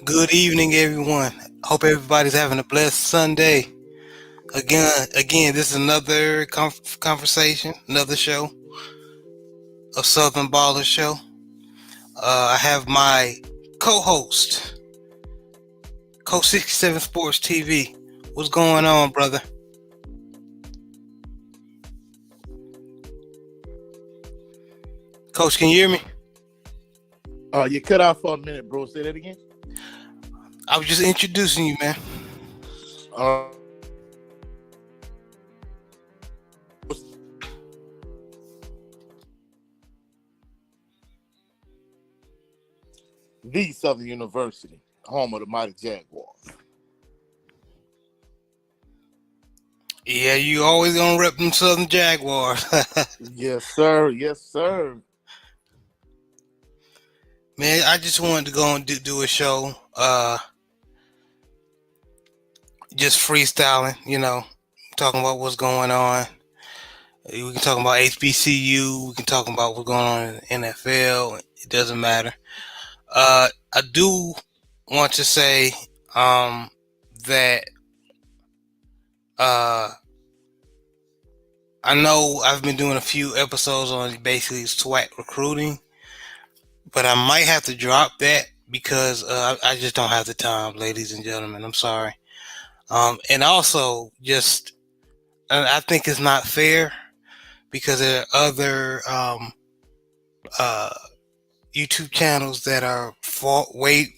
Good evening, everyone. Hope everybody's having a blessed Sunday. Again, this is another conversation, another show, a Southern Baller show. I have my co-host, Coach 67 Sports TV. What's going on, brother? Coach, can you hear me? You cut out for a minute, bro. Say that again. I was just introducing you, man. The Southern University, home of the mighty Jaguars. Yeah, you always gonna rep them Southern Jaguars. Yes, sir. Yes, sir. Man, I just wanted to go and do a show, just freestyling, talking about what's going on. We can talk about HBCU. We can talk about what's going on in the NFL. It doesn't matter. I do want to say that uh, I know I've been doing a few episodes on basically SWAC recruiting, but I might have to drop that because I just don't have the time, ladies and gentlemen. I'm sorry. And also, I think it's not fair because there are other uh, YouTube channels that are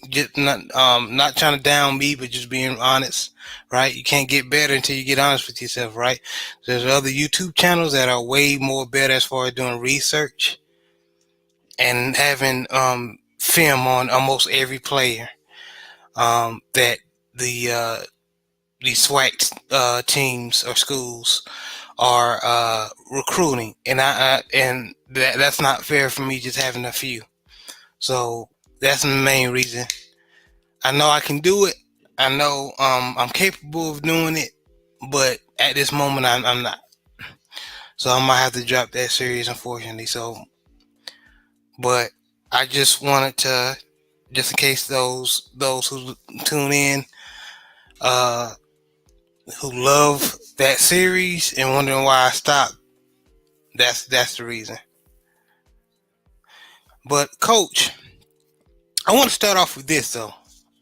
just not trying to down me, but just being honest, right? You can't get better until you get honest with yourself, right? There's other YouTube channels that are way more better as far as doing research and having film on almost every player that the SWAC teams or schools are recruiting, and that's not fair for me just having a few. So that's the main reason. I know I can do it. I know I'm capable of doing it, but at this moment I'm not. So I might have to drop that series, unfortunately. So, but I just wanted to, just in case those who tune in, uh, who love that series and wondering why I stopped. That's the reason. But Coach, I want to start off with this though.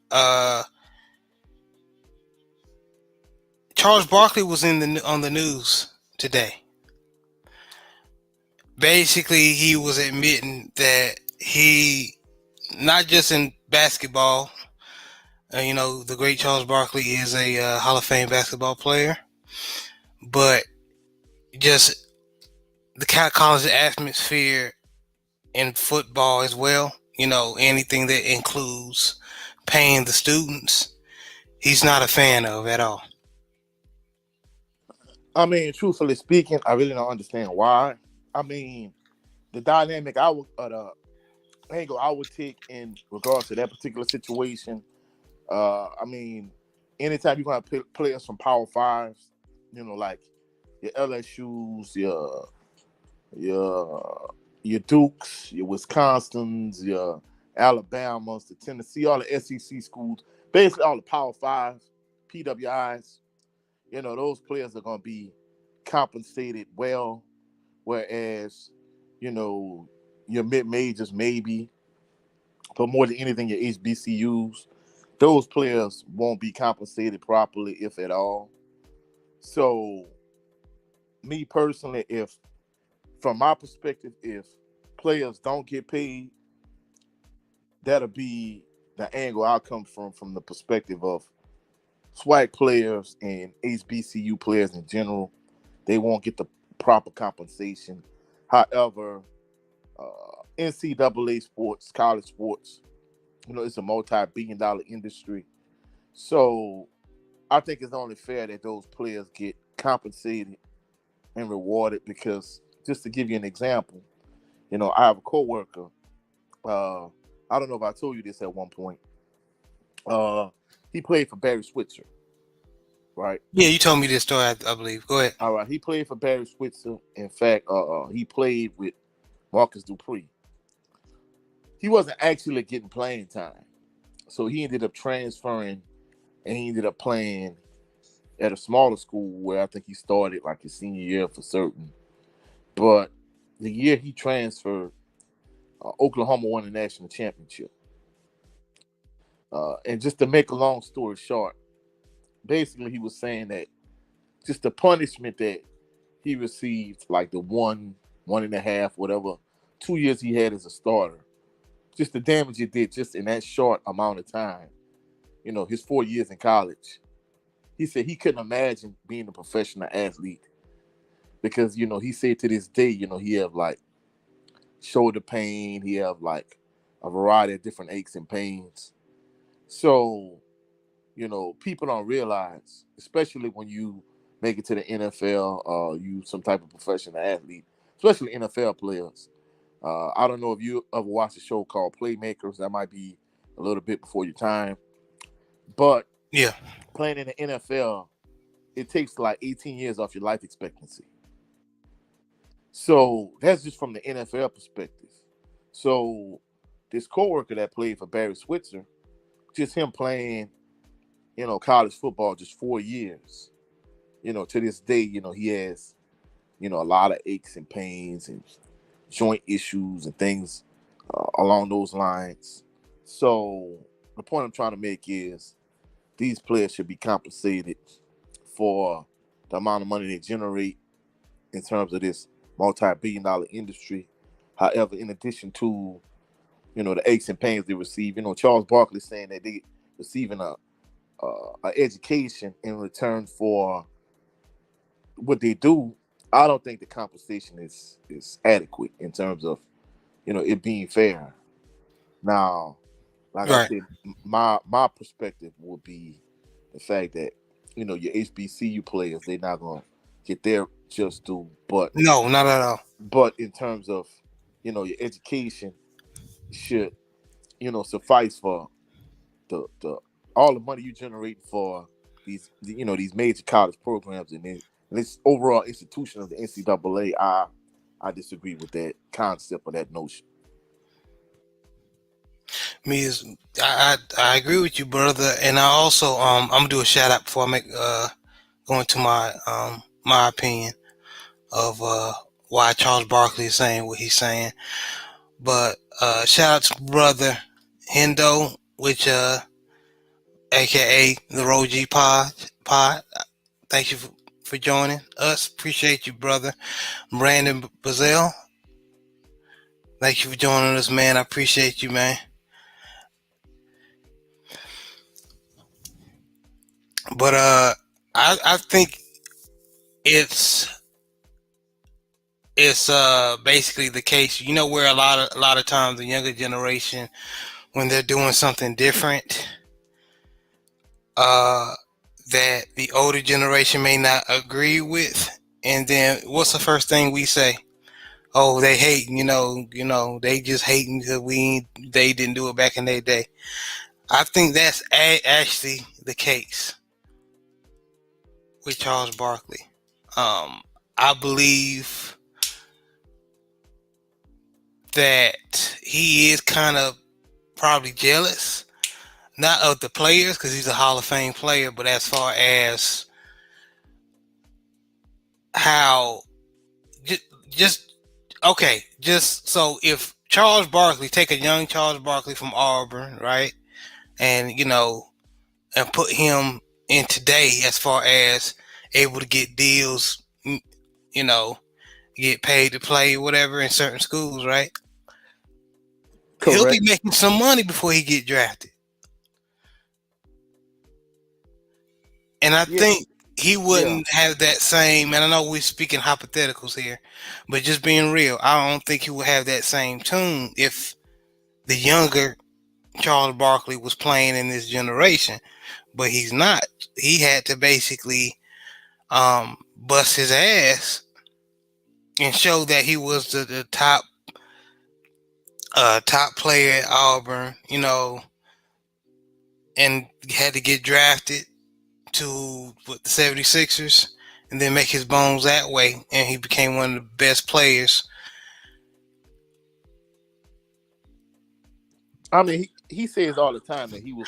Uh, Charles Barkley was on the news today. Basically, he was admitting that he, not just in basketball, the great Charles Barkley is a Hall of Fame basketball player, but just the kind of college atmosphere in football as well. Anything that includes paying the students, he's not a fan of at all. I mean, truthfully speaking, I really don't understand why. I mean, the dynamic the angle I would take in regards to that particular situation. I mean, anytime you're gonna play players from Power Fives, like your LSU's, your Dukes, your Wisconsins, your Alabamas, the Tennessee, all the SEC schools, basically all the Power Fives, PWIs. Those players are going to be compensated well, whereas you know your mid majors maybe, but more than anything your HBCUs, those players won't be compensated properly if at all. So me personally, if from my perspective, if players don't get paid, that'll be the angle I come from the perspective of SWAC players and HBCU players in general. They won't get the proper compensation. However, NCAA sports, college sports, it's a multi-billion-dollar industry. So I think it's only fair that those players get compensated and rewarded because, just to give you an example, I have a coworker. Uh, I don't know if I told you this at one point. Uh, he played for Barry Switzer, right? Yeah, you told me this story, I believe. Go ahead. All right, he played for Barry Switzer. In fact, he played with Marcus Dupree. He wasn't actually getting playing time. So he ended up transferring, and he ended up playing at a smaller school where I think he started like his senior year for certain. But the year he transferred, Oklahoma won the national championship. And just to make a long story short, basically he was saying that just the punishment that he received, like the 1.5, whatever, 2 years he had as a starter, just the damage it did just in that short amount of time. His 4 years in college. He said he couldn't imagine being a professional athlete because he said to this day, he have like shoulder pain, he have like a variety of different aches and pains. So people don't realize, especially when you make it to the NFL, you some type of professional athlete, especially NFL players. I don't know if you ever watched a show called Playmakers. That might be a little bit before your time, but Yeah. playing in the NFL, it takes like 18 years off your life expectancy. So that's just from the NFL perspective. So this coworker that played for Barry Switzer, just him playing, college football just 4 years. To this day, he has, a lot of aches and pains and joint issues and things along those lines. So the point I'm trying to make is these players should be compensated for the amount of money they generate in terms of this multi-billion-dollar industry. However, in addition to the aches and pains they receive, Charles Barkley saying that they receiving a education in return for what they do. I don't think the compensation is adequate in terms of it being fair. Now, like I Right. said, my perspective would be the fact that your HBCU players, they're not gonna get their just due, but No, not at all. in terms of your education should suffice for the all the money you generate for these major college programs and this overall institution of the NCAA. I disagree with that concept or that notion. Me is I agree with you, brother. And I also I'm gonna do a shout out before I make go into my opinion of why Charles Barkley is saying what he's saying. But shout out to brother Hendo, which aka the Road G Pod. Thank you for joining us. Appreciate you, brother. Brandon Bazell. Thank you for joining us, man. I appreciate you, man. But I think it's basically the case. Where a lot of times the younger generation, when they're doing something different, uh that the older generation may not agree with, and then what's the first thing we say? Oh, they hating, they just hating because they didn't do it back in their day. I think that's actually the case with Charles Barkley. I believe that he is kind of probably jealous, not of the players because he's a Hall of Fame player, but as far as how just okay, just so if Charles Barkley, take a young Charles Barkley from Auburn, right, and and put him in today as far as able to get deals, you know, get paid to play whatever in certain schools, right? He'll be Correct. making some money before he get drafted. And I Yeah. think he Yeah. wouldn't have that same, and I know we're speaking hypotheticals here, but just being real, I don't think he would have that same tune if the younger Charles Barkley was playing in this generation. But he's not. He had to basically bust his ass and show that he was the top player at Auburn, and had to get drafted to the 76ers and then make his bones that way, and he became one of the best players. I mean, he says all the time that he was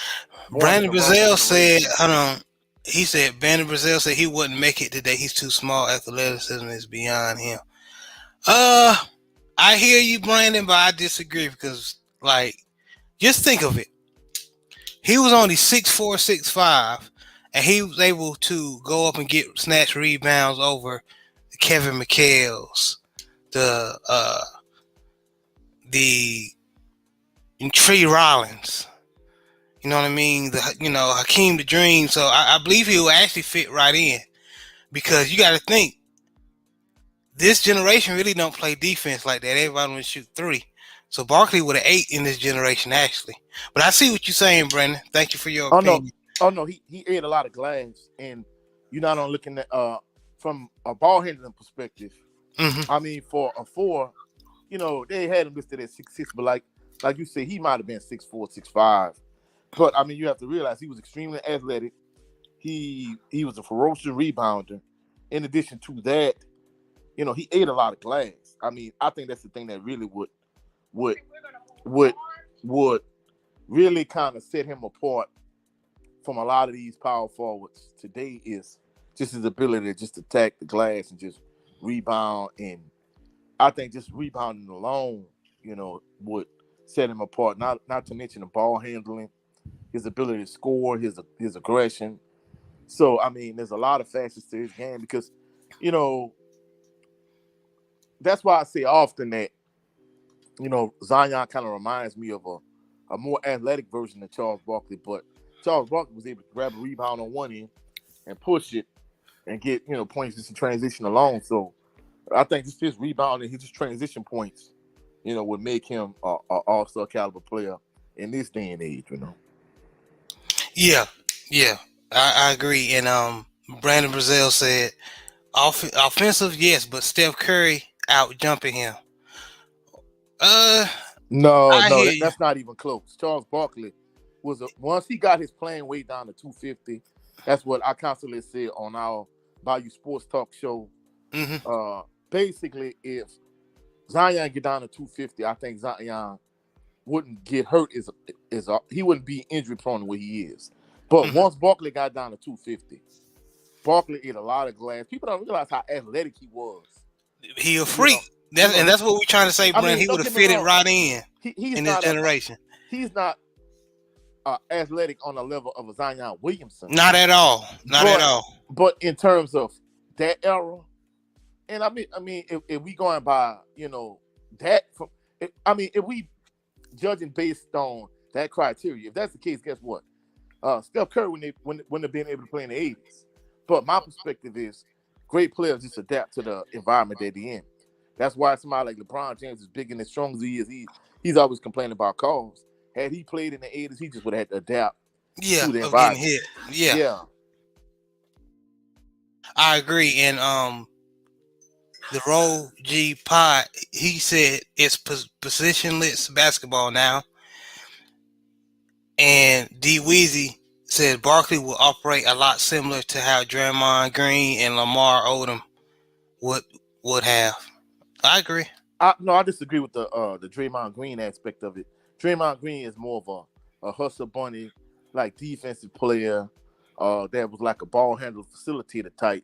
born in Brandon the wrong Brazil said, generation. hold on. He said Brandon Brazil said he wouldn't make it today. He's too small. Athleticism is beyond him. Uh, I hear you, Brandon, but I disagree because, like, just think of it. He was only 6'4", 6'5", and he was able to go up and get snatch rebounds over Kevin McHale's, the Tree Rollins. You know what I mean? Hakeem the Dream. So I believe he will actually fit right in because you got to think this generation really don't play defense like that. Everybody want to shoot three. So Barkley would have 8 in this generation actually. But I see what you're saying, Brandon. Thank you for your opinion. Oh no, he ate a lot of glass, and you're not on looking at from a ball handling perspective. Mm-hmm. I mean, for a 4, they had him listed at 6'6", but like you said, he might have been 6'4", 6'5". But I mean, you have to realize he was extremely athletic. He was a ferocious rebounder. In addition to that, he ate a lot of glass. I mean, I think that's the thing that really would really kind of set him apart from a lot of these power forwards today is just his ability to just attack the glass and just rebound. And I think just rebounding alone, would set him apart. Not to mention the ball handling, his ability to score, his aggression. So I mean, there's a lot of facets to his game because, that's why I say often that, Zion kind of reminds me of a more athletic version of Charles Barkley, but Charles Barkley was able to grab a rebound on one end and push it and get, points just in transition alone. So I think just his rebounding, his transition points, would make him a all-star caliber player in this day and age, Yeah, I agree. And Brandon Brazil said offensive, yes, but Steph Curry out jumping him. No, I hear you. that's not even close. Charles Barkley once he got his playing weight down to 250. That's what I constantly said on our Bayou Sports Talk show. Mm-hmm. Basically, if Zion get down to 250, I think Zion wouldn't get hurt. He wouldn't be injury prone the way he is. But once Barkley got down to 250, Barkley ate a lot of glass. People don't realize how athletic he was. He a freak. That's what we're trying to say, Brent. He would have fitted right in this generation. He's not athletic on the level of a Zion Williamson. Not at all. At all. But in terms of that era, and I mean, if we going by, that, if we judging based on that criteria, if that's the case, guess what? Steph Curry wouldn't have been able to play in the 80s. But my perspective is great players just adapt to the environment they're in. That's why somebody like LeBron James, as big and as strong as he is, he's always complaining about calls. Had he played in the 80s, he just would have had to adapt to the environment. Hit. Yeah. I agree. And the Roll G Pod, he said it's positionless basketball now. And D Weezy said Barkley will operate a lot similar to how Draymond Green and Lamar Odom would have. I agree. No, I disagree with the Draymond Green aspect of it. Draymond Green is more of a hustle bunny, like defensive player that was like a ball handler facilitator type.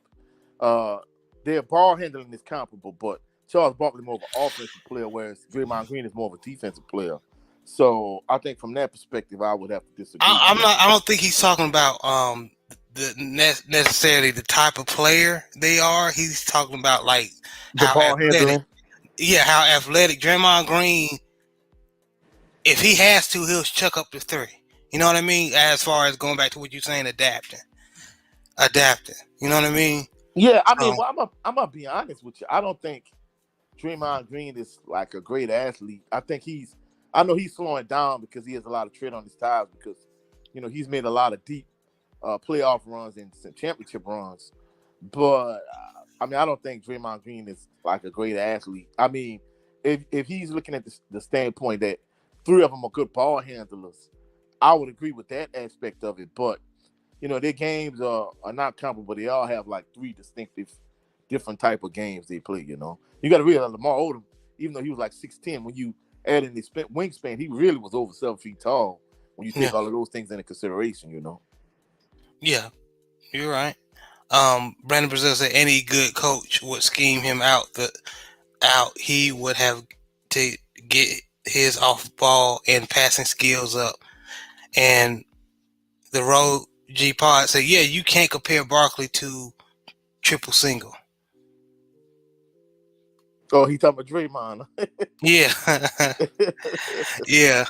Their ball handling is comparable, but Charles Barkley is more of an offensive player, whereas Draymond Green is more of a defensive player. So I think from that perspective, I would have to disagree. I don't think he's talking about necessarily the type of player they are. He's talking about like the ball handling. Yeah, how athletic Draymond Green. If he has to, he'll chuck up the three. You know what I mean? As far as going back to what you're saying, adapting. You know what I mean? Yeah, I mean, well, I'm gonna be honest with you. I don't think Draymond Green is like a great athlete. I know he's slowing down because he has a lot of tread on his tires because, he's made a lot of deep playoff runs and some championship runs. But I don't think Draymond Green is like a great athlete. I mean, if he's looking at the standpoint that 3 of them are good ball handlers, I would agree with that aspect of it. But their games are not comparable. They all have like 3 distinctive, different type of games they play. You got to realize Lamar Odom, even though he was like 6'10", when you adding his wingspan, he really was over 7 feet tall when you Yeah, take all of those things into consideration, you know. yeah, you're right. Brandon Brazil said any good coach would scheme him out. He would have to get his off ball and passing skills up. And the road G Pod said, yeah, you can't compare Barkley to triple single. Oh, he talking about Draymond. Yeah, yeah,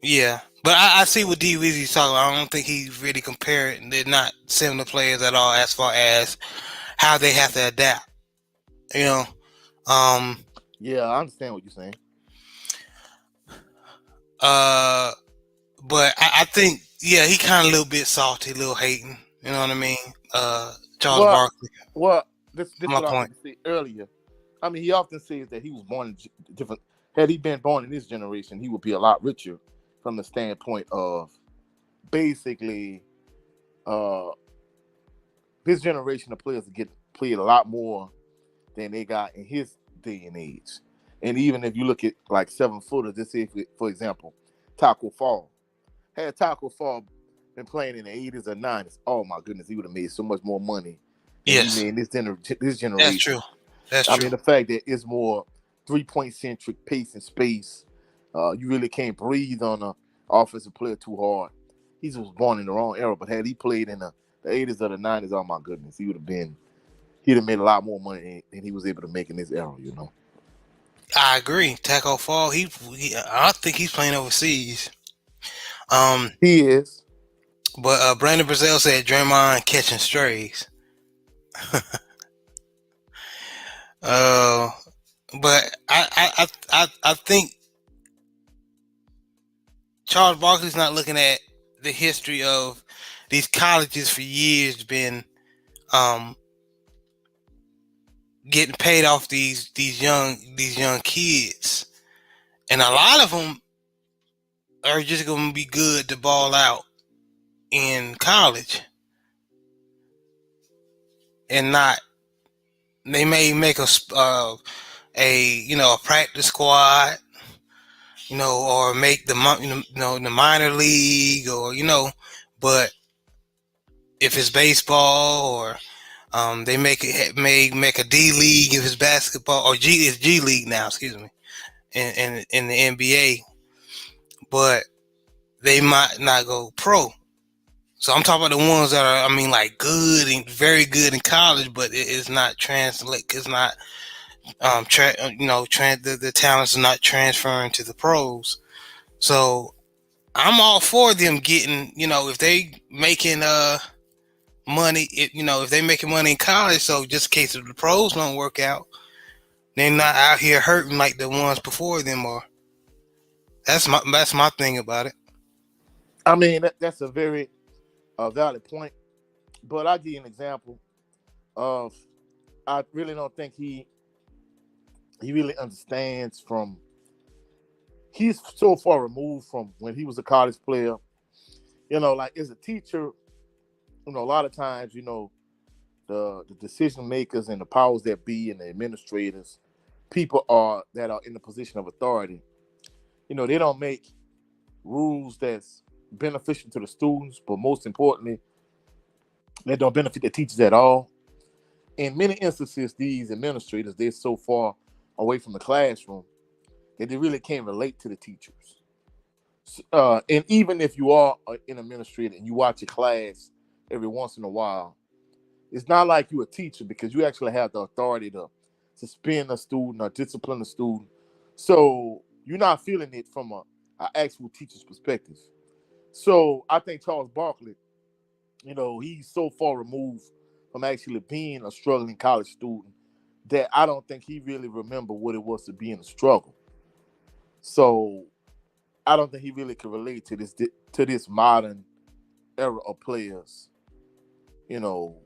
yeah. But I see what D Weezy's talking about. I don't think he really compared. They're not similar players at all as far as how they have to adapt. You know, um, Yeah, I understand what you're saying. uh, but I think yeah, he kind of a little bit salty, a little hating. You know what I mean? Charles Well, Barkley. well, this My what I was point. going to say earlier. I mean, he often says that he was born in different. Had he been born in this generation, he would be a lot richer from the standpoint of basically uh this generation of players get played a lot more than they got in his day and age. And even if you look at like 7 footers, let's say for example, Taco Fall. Had Taco Fall been playing in the 80s or 90s, oh my goodness, he would have made so much more money than he Yes, made in this that's generation. true. That's I true. mean, the fact that it's more 3 point centric pace and space. You really can't breathe on an offensive player too hard. He just was born in the wrong era. But had he played in the 80s or the 90s, oh my goodness, he'd have made a lot more money than he was able to make in this era, you know. I agree. Taco Fall. I think he's playing overseas. Um, He is. but Brandon Brazil said Draymond catching strays. Uh, but I think Charles Barkley's not looking at the history of these colleges for years been um getting paid off these young kids, and a lot of them are just going to be good to ball out in college and not. They may make a practice squad, or make the minor league, or but if it's baseball, or they make a D league if it's basketball, or it's G League now, excuse me, in the NBA, but they might not go pro. So I'm talking about the ones that are, I mean, like good and very good in college, but it's not translate. It's not, the talents are not transferring to the pros. So I'm all for them getting, if they making money, if they making money in college. So just in case if the pros don't work out, they're not out here hurting like the ones before them are. That's my thing about it. I mean, that's a very valid point. But I'll give you an example of I really don't think he really understands from he's so far removed from when he was a college player. Like as a teacher, a lot of times, the decision makers and the powers that be and the administrators, people that are in the position of authority, they don't make rules that's beneficial to the students, but most importantly, they don't benefit the teachers at all. In many instances, these administrators, they're so far away from the classroom that they really can't relate to the teachers. And even if you are an administrator and you watch a class every once in a while, it's not like you're a teacher because you actually have the authority to suspend a student or discipline a student. So you're not feeling it from a actual teacher's perspective. So I think Charles Barkley, he's so far removed from actually being a struggling college student that I don't think he really remember what it was to be in a struggle. So I don't think he really can relate to this modern era of players. You know,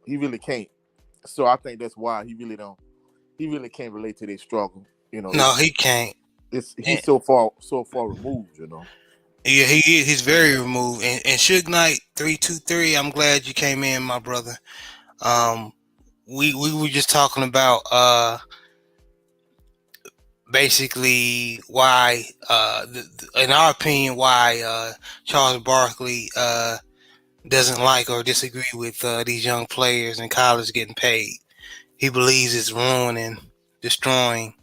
he really can't. So I think that's why he really can't relate to their struggle. No, he can't. He's so far removed. Yeah, he's very removed. And Suge Knight 323, I'm glad you came in, my brother. Um, we were just talking about basically why in our opinion why Charles Barkley doesn't like or disagree with these young players in college getting paid. He believes it's ruining, destroying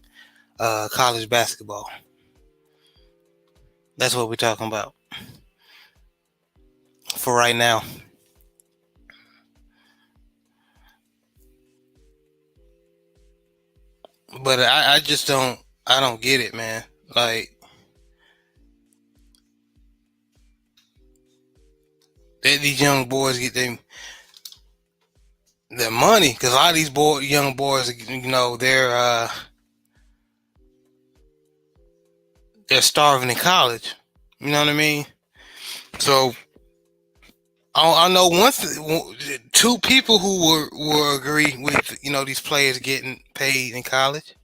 college basketball. That's what we're talking about for right now. But I just don't get it, man. Like these young boys get their money because a lot of these young boys, they're starving in college. You know what I mean? So I know two people who were agree with these players getting paid in college.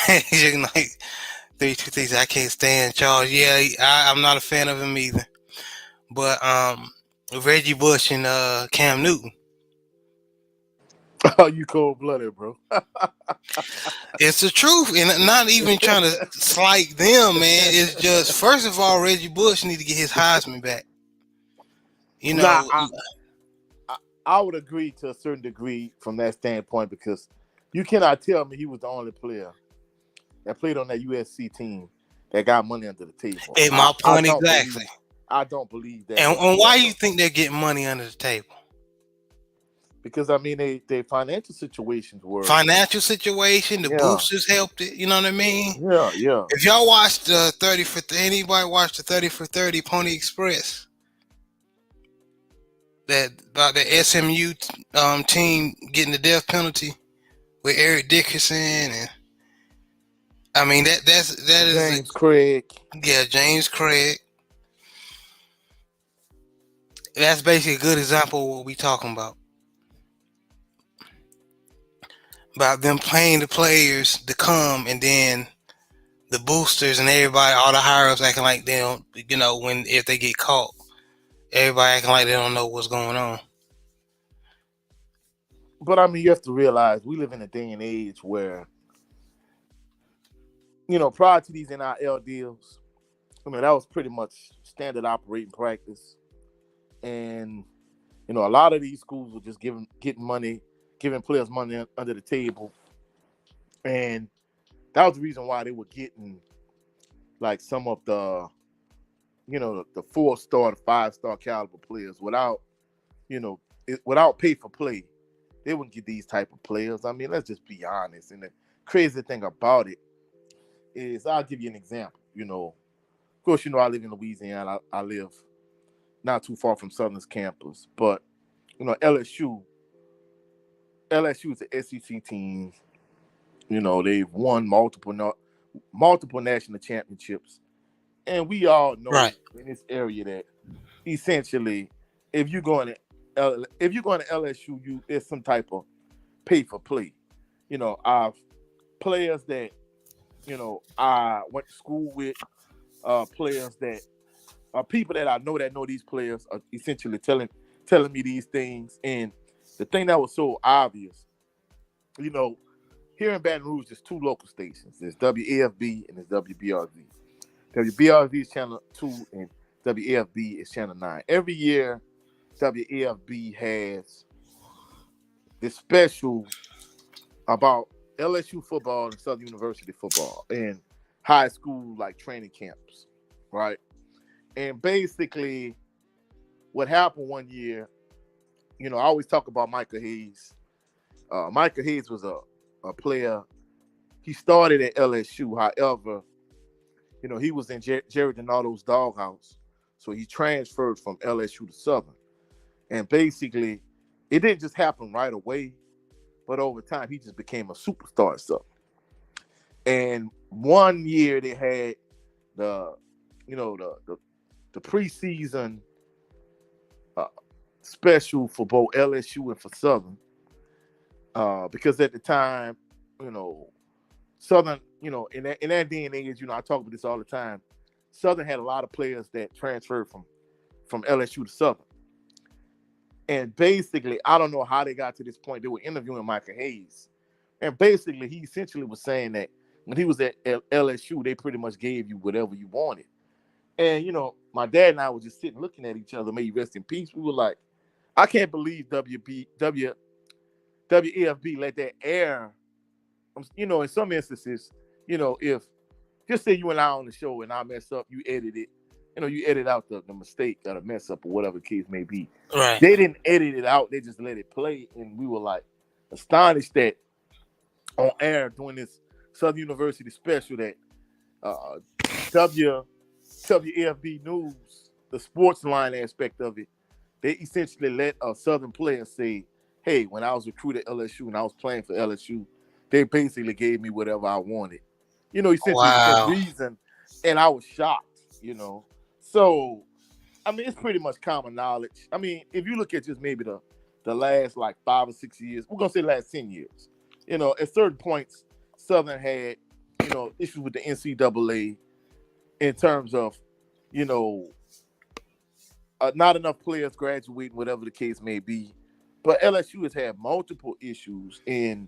Like two things I can't stand Charles. Yeah, I'm not a fan of him either. But Reggie Bush and Cam Newton. Oh, you cold blooded, bro. It's the truth, and not even trying to slight them, man. It's just first of all, Reggie Bush need to get his Heisman back. You Nah, know, I would agree to a certain degree from that standpoint because you cannot tell me he was the only player that played on that USC team that got money under the table. at my point exactly. I don't believe that. And why you think they're getting money under the table? Because I mean, their financial situations were the boosters helped it. You know what I mean? Yeah. If y'all watched 30 for anybody watched the 30 for 30 Pony Express, that about the SMU team getting the death penalty with Eric Dickerson, and I mean that is James Craig. Yeah, James Craig. That's basically a good example of what we talking about. About them paying the players to come, and then the boosters and everybody, all the higher ups acting like they don't, if they get caught, everybody acting like they don't know what's going on. But I mean, you have to realize we live in a day and age where, prior to these NIL deals, I mean, that was pretty much standard operating practice. And, a lot of these schools were just giving players money under the table. And that was the reason why they were getting like some of the, the 4-star to 5-star caliber players without pay for play. They wouldn't get these type of players. I mean, let's just be honest. And the crazy thing about it is, I'll give you an example. Of course, I live in Louisiana. I live not too far from Southern's campus. But, LSU is an SEC team. They've won multiple national championships. And we all know in this area that essentially, if you're going to LSU, there's some type of pay for play. I've players that I went to school with, players that are people that I know these players are essentially telling me these things. And the thing that was so obvious, here in Baton Rouge, there's two local stations. There's WAFB and there's WBRZ. WBRZ is channel 2 and WAFB is channel 9. Every year, WAFB has this special about LSU football and Southern University football and high school like training camps, right? And basically, what happened one year, I always talk about Michael Hayes. Michael Hayes was a player. He started at LSU. However, he was in Jerry Donato's doghouse. So he transferred from LSU to Southern. And basically, it didn't just happen right away, but over time, he just became a superstar at Southern. And one year they had the preseason special for both LSU and for Southern. Because at the time, Southern, in that day and age, I talk about this all the time. Southern had a lot of players that transferred from LSU to Southern. And basically, I don't know how they got to this point. They were interviewing Michael Hayes, and basically, he essentially was saying that when he was at LSU, they pretty much gave you whatever you wanted. And my dad and I were just sitting looking at each other. May you rest in peace. We were like, I can't believe WAFB let that air. In some instances, if just say you and I on the show and I mess up, you edit it. You edit out the mistake or the mess up or whatever the case may be. Right. They didn't edit it out. They just let it play. And we were like astonished that on air doing this Southern University special that WAFB News, the sports line aspect of it, they essentially let a Southern player say, hey, when I was recruited at LSU and I was playing for LSU, they basically gave me whatever I wanted. Essentially Wow. within reason. And I was shocked, So, I mean, it's pretty much common knowledge. I mean, if you look at just maybe the last like 5 or 6 years, we're going to say last 10 years, at certain points, Southern had, issues with the NCAA in terms of, not enough players graduating, whatever the case may be. But LSU has had multiple issues and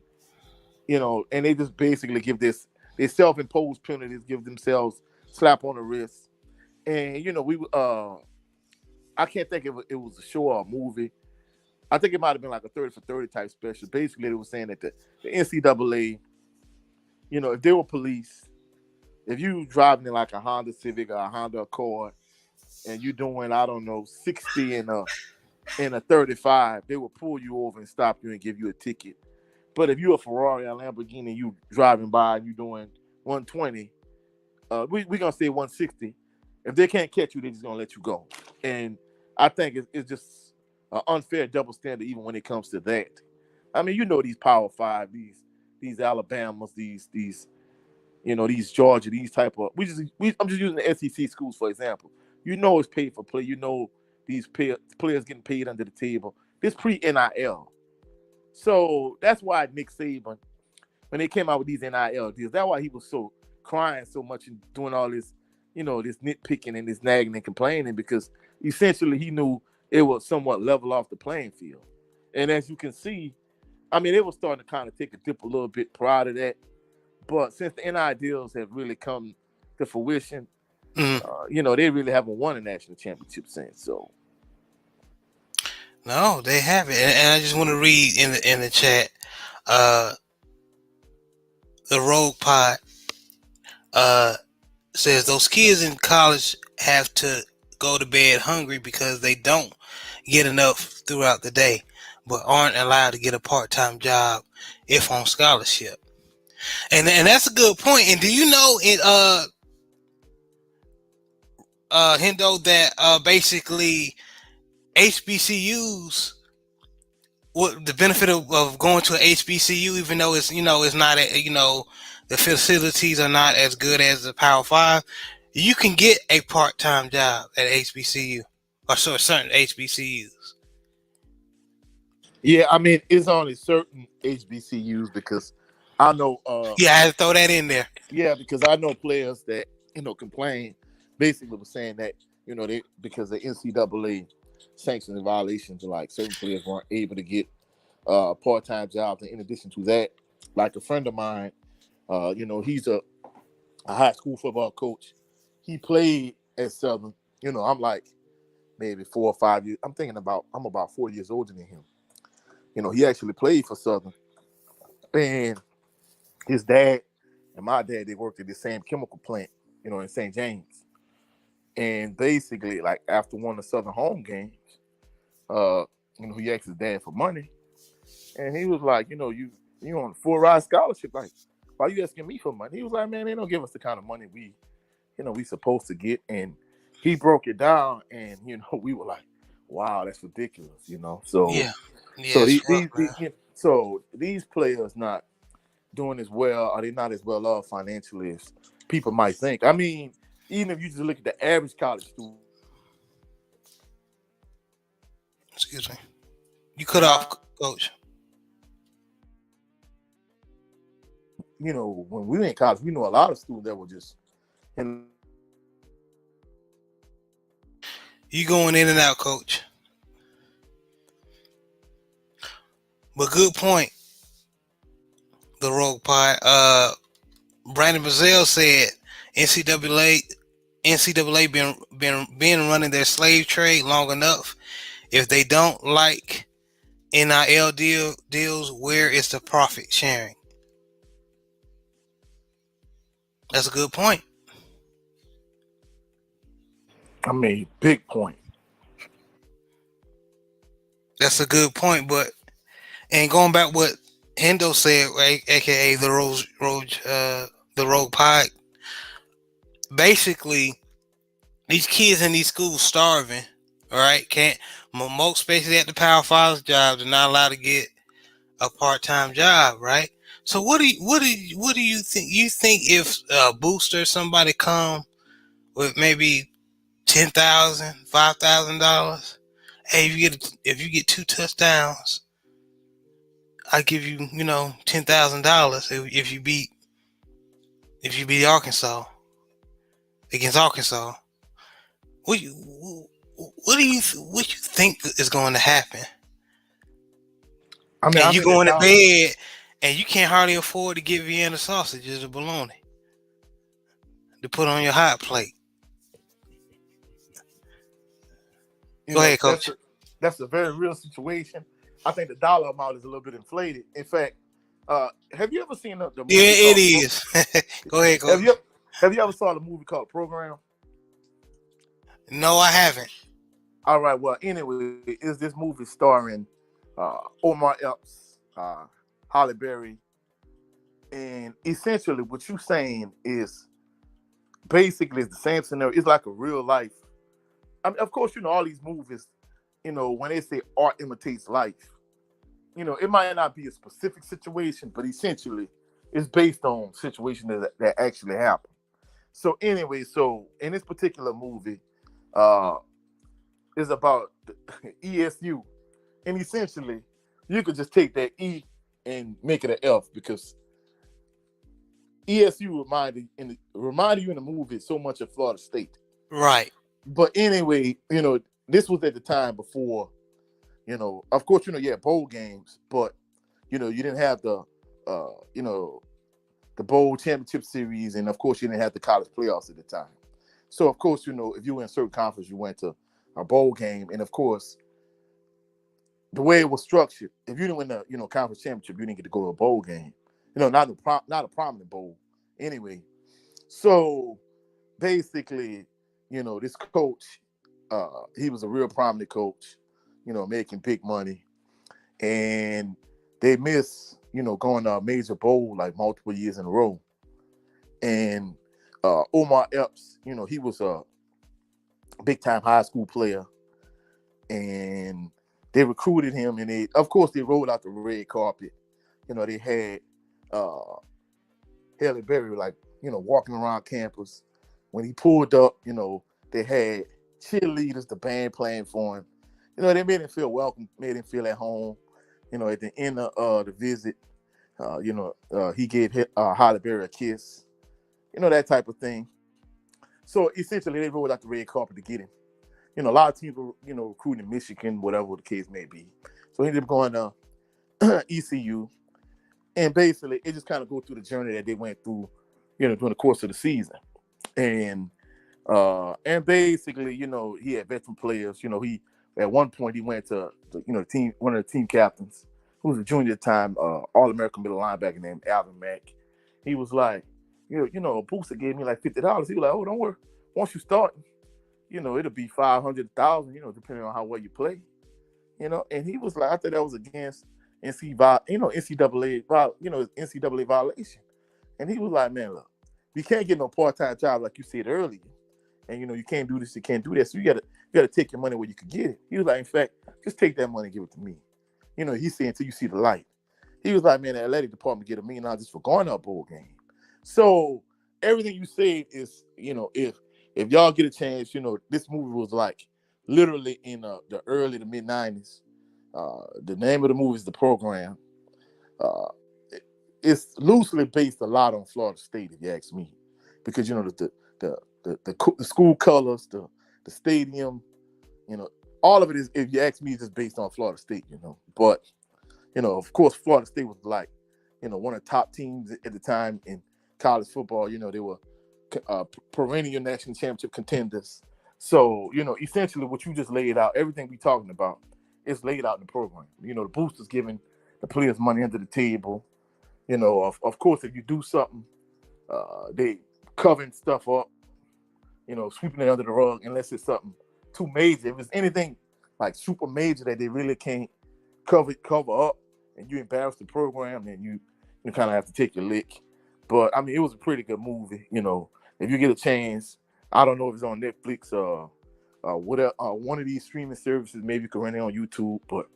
they just basically give they self-imposed penalties, give themselves slap on the wrist. And, I can't think if it was a show or a movie. I think it might have been like a 30 for 30 type special. Basically, they were saying that the NCAA, if they were police, if you driving in like a Honda Civic or a Honda Accord and you're doing, I don't know, 60 in a 35, they will pull you over and stop you and give you a ticket. But if you're a Ferrari or Lamborghini, you driving by and you're doing 120, we're going to say 160. If they can't catch you, they're just going to let you go. And I think it's just an unfair double standard even when it comes to that. I mean, these Power 5, these Alabamas, these Georgia, these type of I'm just using the SEC schools for example. It's paid for play. These players getting paid under the table. This pre-NIL. So that's why Nick Saban, when they came out with these NIL deals, that's why he was so crying so much and doing all this, this nitpicking and this nagging and complaining, because essentially he knew it would somewhat level off the playing field. And as you can see, I mean, it was starting to kind of take a dip a little bit prior to that. But since the NIL deals have really come to fruition, they really haven't won a national championship since. So. No, they haven't. And I just want to read in the chat, the Rogue Pod says those kids in college have to go to bed hungry because they don't get enough throughout the day, but aren't allowed to get a part-time job if on scholarship. And that's a good point. And do you know Hendo, that basically HBCUs, what the benefit of going to an HBCU, even though it's it's not the facilities are not as good as the Power 5, you can get a part-time job at HBCU or certain HBCUs. Yeah, I mean, it's only certain HBCUs because I know. Yeah, I had to throw that in there. Yeah, because I know players that complain. Basically, was saying that because the NCAA sanctions and violations, like certain players weren't able to get part-time jobs. And in addition to that, like a friend of mine, he's a high school football coach. He played at Southern. I'm like maybe 4 or 5 years. I'm about 4 years older than him. He actually played for Southern. And his dad and my dad, they worked at the same chemical plant, in St. James. And basically, like after one of the Southern home games, he asked his dad for money. And he was like, you on a full ride scholarship. Like, why are you asking me for money? He was like, man, they don't give us the kind of money we supposed to get. And he broke it down, and we were like, wow, that's ridiculous, So yeah, so these players not doing as well, or they not as well off financially as people might think. I mean, even if you just look at the average college student. Excuse me. You cut off, Coach. When we were in college, we know a lot of students that were just. You going in and out, Coach. But good point, the Rogue Pod. Brandon Brazil said NCAA NCAA been running their slave trade long enough. If they don't like deals, where is the profit sharing? That's a good point. I mean, big point. That's a good point. But and going back what Hendo said, aka the Rogue Pod, basically these kids in these schools starving. All right, can't most especially at the Power Five jobs are not allowed to get a part-time job, right? So what do you think? You think if a booster somebody come with maybe 10,000, $5,000, hey, if you get 2 touchdowns, I give you $10,000 if you beat Arkansas against Arkansas. What you what you think is going to happen? I mean, And I you think that going to dollar. bed and you can't hardly afford to get Vienna sausages or bologna to put on your hot plate. You Go know, ahead, Coach. that's a very real situation. I think the dollar amount is a little bit inflated. In fact, have you ever seen the Yeah, movie it called? is. Go ahead, Have you Coach. have you ever saw the movie called Program? No, I haven't. All right. Well, anyway, is this movie starring Omar Epps, Holly Berry, and essentially what you're saying is basically it's the same scenario. It's like a real life. I mean, of course, all these movies. When they say art imitates life, it might not be a specific situation, but essentially, it's based on situations that actually happen. So anyway, so in this particular movie, uh, is about ESU, and essentially, you could just take that E and make it an F because ESU reminded you in the movie so much of Florida State. Right. But anyway, this was at the time before, of course, you had bowl games, but you didn't have the bowl championship series, and of course, you didn't have the college playoffs at the time. So of course, if you were in a certain conference, you went to a bowl game, and of course, the way it was structured, if you didn't win the conference championship, you didn't get to go to a bowl game. Not a prominent bowl. Anyway, so basically, this coach, he was a real prominent coach, making big money, and they missed, going to a major bowl like multiple years in a row. And Omar Epps, he was a big time high school player, and they recruited him, and of course, they rolled out the red carpet. They had Halle Berry walking around campus. When he pulled up, they had cheerleaders, the band playing for him. They made him feel welcome, made him feel at home. At the end of the visit, he gave Halle Berry a kiss, that type of thing. So essentially, they rolled out the red carpet to get him. A lot of teams were, recruiting Michigan, whatever the case may be. So he ended up going to ECU, and basically, it just kind of go through the journey that they went through, during the course of the season, and basically, he had veteran players. He at one point he went to the team, one of the team captains, who was a junior at the time, All-American middle linebacker named Alvin Mack. He was like, a booster gave me like $50. He was like, oh, don't worry, once you start, it'll be 500,000, depending on how well you play, And he was like, I thought that was against NCAA violation. And he was like, man, look, you can't get no part-time job like you said earlier, and you can't do this, you can't do that. So you gotta take your money where you could get it. He was like, in fact, just take that money and give it to me. He said until you see the light. He was like, man, the athletic department get $1 million just for going to a bowl game. So everything you said is, if y'all get a chance, this movie was like literally in the early to mid '90s. The name of the movie is The Program. Uh, it's loosely based a lot on Florida State, if you ask me, because the school colors, the stadium, all of it is, if you ask me, just based on Florida State, But Of course, Florida State was like, one of the top teams at the time in college football. They were perennial national championship contenders. So, essentially what you just laid out, everything we talking about is laid out in the program. The boosters giving the players money under the table. Of course, if you do something, they covering stuff up, sweeping it under the rug unless it's something too major. If it's anything like super major that they really can't cover up and you embarrass the program, then you kind of have to take your lick. But I mean, it was a pretty good movie. If you get a chance, I don't know if it's on Netflix or whatever, one of these streaming services. Maybe you can rent it on YouTube. But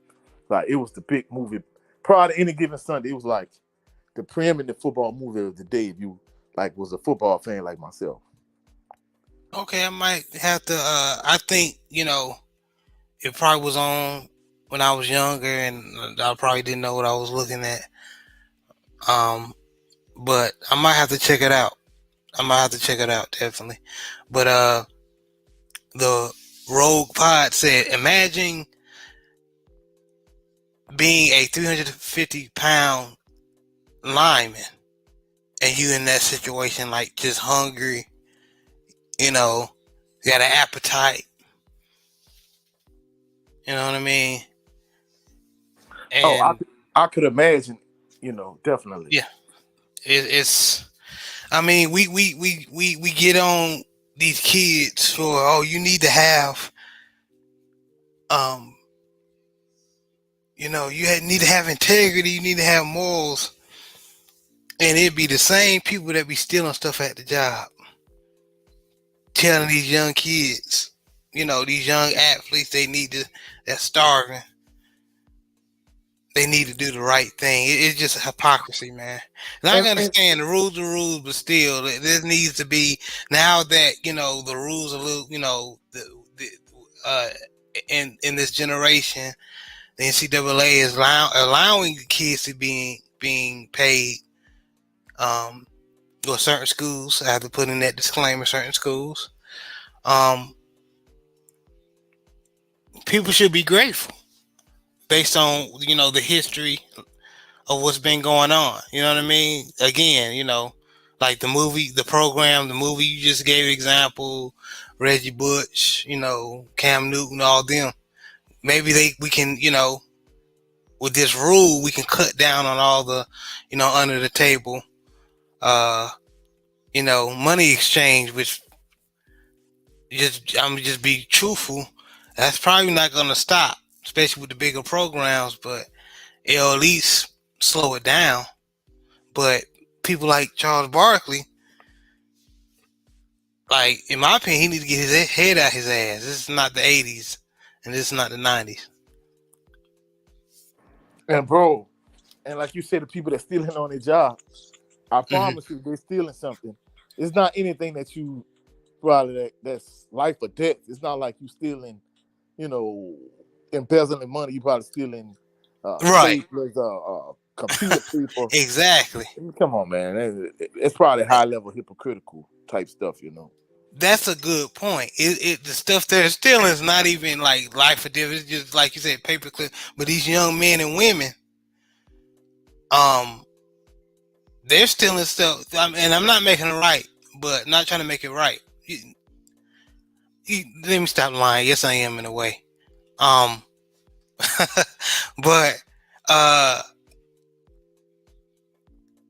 like, it was the big movie. Prior to Any Given Sunday, it was like the preeminent football movie of the day. If you was a football fan like myself. Okay, I might have to. I think it probably was on when I was younger, and I probably didn't know what I was looking at. But I might have to check it out. Definitely. But the Rogue Pod said, imagine being a 350-pound lineman and you in that situation, like just hungry, got an appetite. You know what I mean? And I could imagine, definitely. Yeah, it's. I mean, we get on these kids for, you need to have, you need to have integrity, you need to have morals, and it'd be the same people that be stealing stuff at the job, telling these young kids, these young athletes, they're starving. They need to do the right thing. It's just hypocrisy, man. And I can understand the rules are rules, but still, there needs to be, now that the rules are little, in this generation, the NCAA is allowing the kids to being paid. Well, certain schools, I have to put in that disclaimer. Certain schools, people should be grateful, based on the history of what's been going on. You know what I mean? Again, like the movie you just gave an example, Reggie Bush, Cam Newton, all them. Maybe we can, with this rule, we can cut down on all the, under the table, money exchange, which I'm just be truthful. That's probably not going to stop, especially with the bigger programs, but it'll at least slow it down. But people like Charles Barkley, like, in my opinion, he needs to get his head out his ass. This is not the 80s, and this is not the 90s. And bro, and like you said, the people that stealing on their job, I promise you, they're stealing something. It's not anything that you probably that's life or death. It's not like you stealing, embezzling money. You probably stealing right, computer people. Exactly. Come on, man. It's probably high level hypocritical type stuff, That's a good point. The stuff they're stealing is not even like life or death. It's just, like you said, paperclip. But these young men and women, they're stealing stuff. And I'm not making it right, but not trying to make it right. Let me stop lying. Yes, I am, in a way. But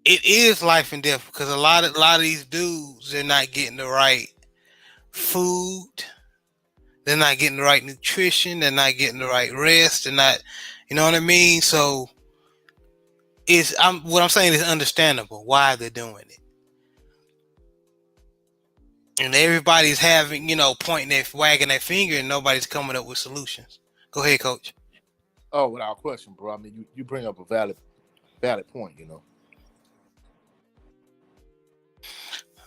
it is life and death, because a lot of these dudes, they're not getting the right food, they're not getting the right nutrition, they're not getting the right rest, they're not, you know what I mean? So what I'm saying is understandable why they're doing it. And everybody's having, wagging their finger, and nobody's coming up with solutions. Go ahead, Coach. Oh, without question, bro. I mean, you bring up a valid point,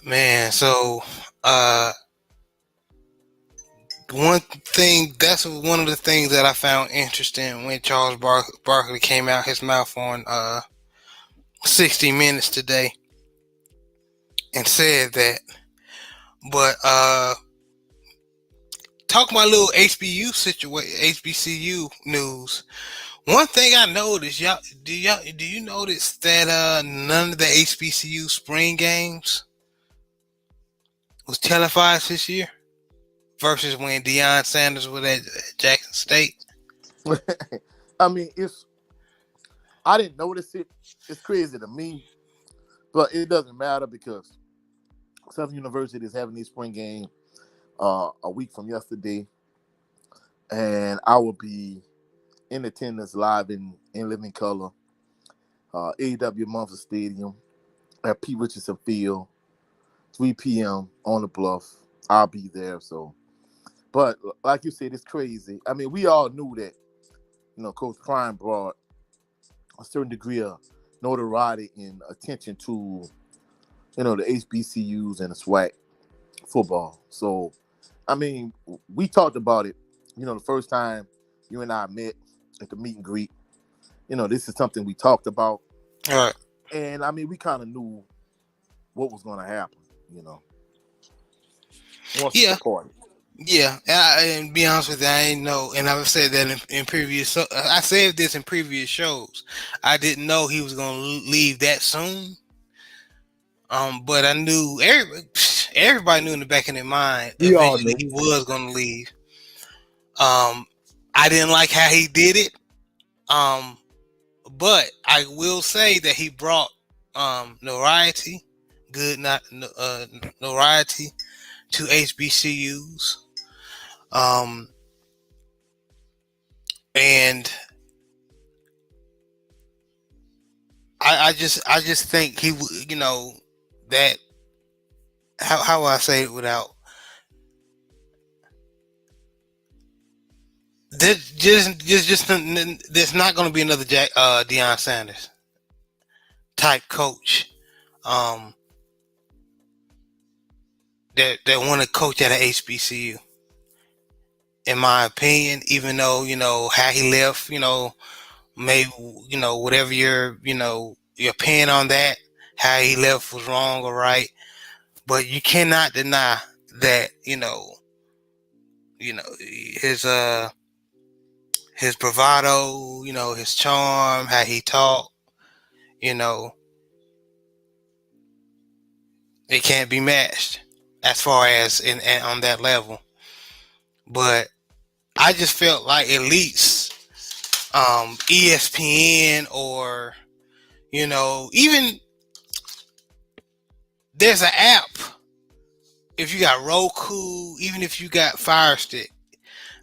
Man, so that's one of the things that I found interesting when Charles Barkley came out his mouth on 60 Minutes today and said that. But talking about a little HBCU news, One thing I noticed, do you notice that none of the HBCU spring games was televised this year versus when Deion Sanders was at Jackson State? I mean, I didn't notice it. It's crazy to me, but it doesn't matter because Southern University is having these spring game a week from yesterday, and I will be in attendance live in living color, AEW Munford Stadium at P. Richardson Field, 3 p.m. on the Bluff. I'll be there. So, but like you said, it's crazy. I mean, we all knew that. Coach Prime brought a certain degree of notoriety and attention to, the HBCUs and the SWAC football. So, I mean, we talked about it, the first time you and I met at the meet and greet. This is something we talked about. All right. And, I mean, we kind of knew what was going to happen, once Yeah. we recorded. Yeah, and be honest with you, I ain't know, and I've said that in previous. I said this in previous shows. I didn't know he was gonna leave that soon. But I knew everybody knew in the back of their mind We all eventually knew. he was gonna leave. I didn't like how he did it. But I will say that he brought notoriety, notoriety to HBCUs. And I just think he, that how I say it without this, there's not going to be another Deion Sanders type coach, that want to coach at an HBCU. In my opinion, even though how he left, maybe whatever your opinion on that, how he left was wrong or right, but you cannot deny that his bravado, his charm, how he talked, it can't be matched as far as on that level. But I just felt like at least ESPN or even there's an app. If you got Roku, even if you got Fire Stick,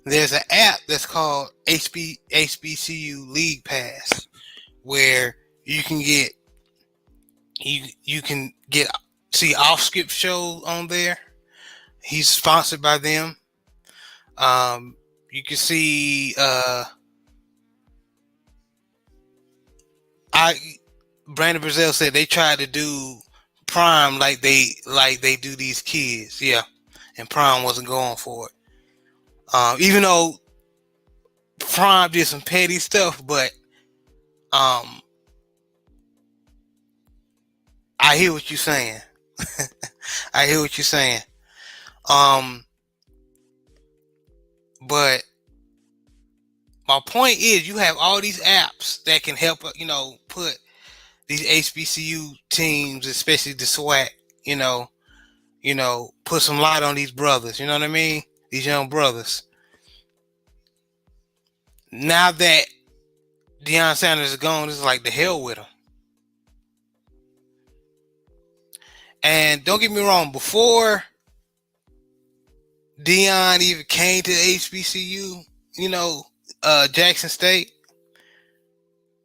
there's an app that's called HBCU League Pass, where you can get see Off Script show on there. He's sponsored by them. You can see Brandon Brazil said they tried to do Prime like they do these kids, yeah, and Prime wasn't going for it. Even though Prime did some petty stuff, but I hear what you're saying. I hear what you're saying. But my point is, you have all these apps that can help, put these HBCU teams, especially the SWAC, put some light on these brothers. You know what I mean? These young brothers. Now that Deion Sanders is gone, it's like the hell with him. And don't get me wrong, before Deion even came to HBCU, Jackson State,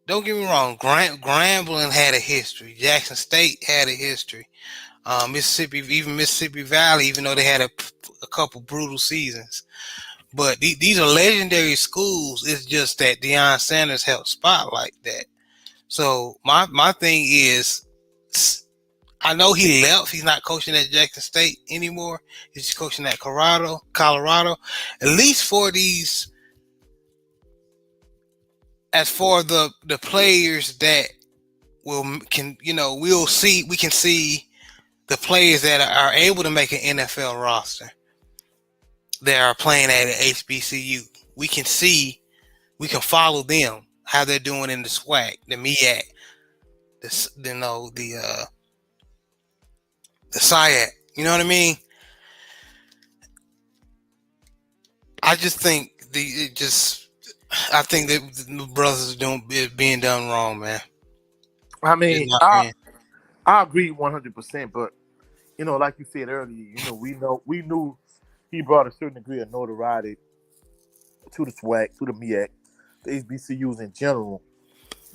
don't get me wrong, Grambling had a history. Jackson State had a history. Mississippi Valley, even though they had a couple brutal seasons. But these are legendary schools. It's just that Deion Sanders helped spotlight that. So my thing is, I know he left. He's not coaching at Jackson State anymore. He's coaching at Colorado. At least for these, as for the players that we can see the players that are able to make an NFL roster that are playing at an HBCU. We can follow them, how they're doing in the SWAC, the MEAC, the SIAC. You know what I mean? I just think I think that the brothers are doing being done wrong, man. I Just mean, my I opinion. I agree 100%, but like you said earlier, we knew he brought a certain degree of notoriety to the SWAC, to the MEAC, the HBCUs in general.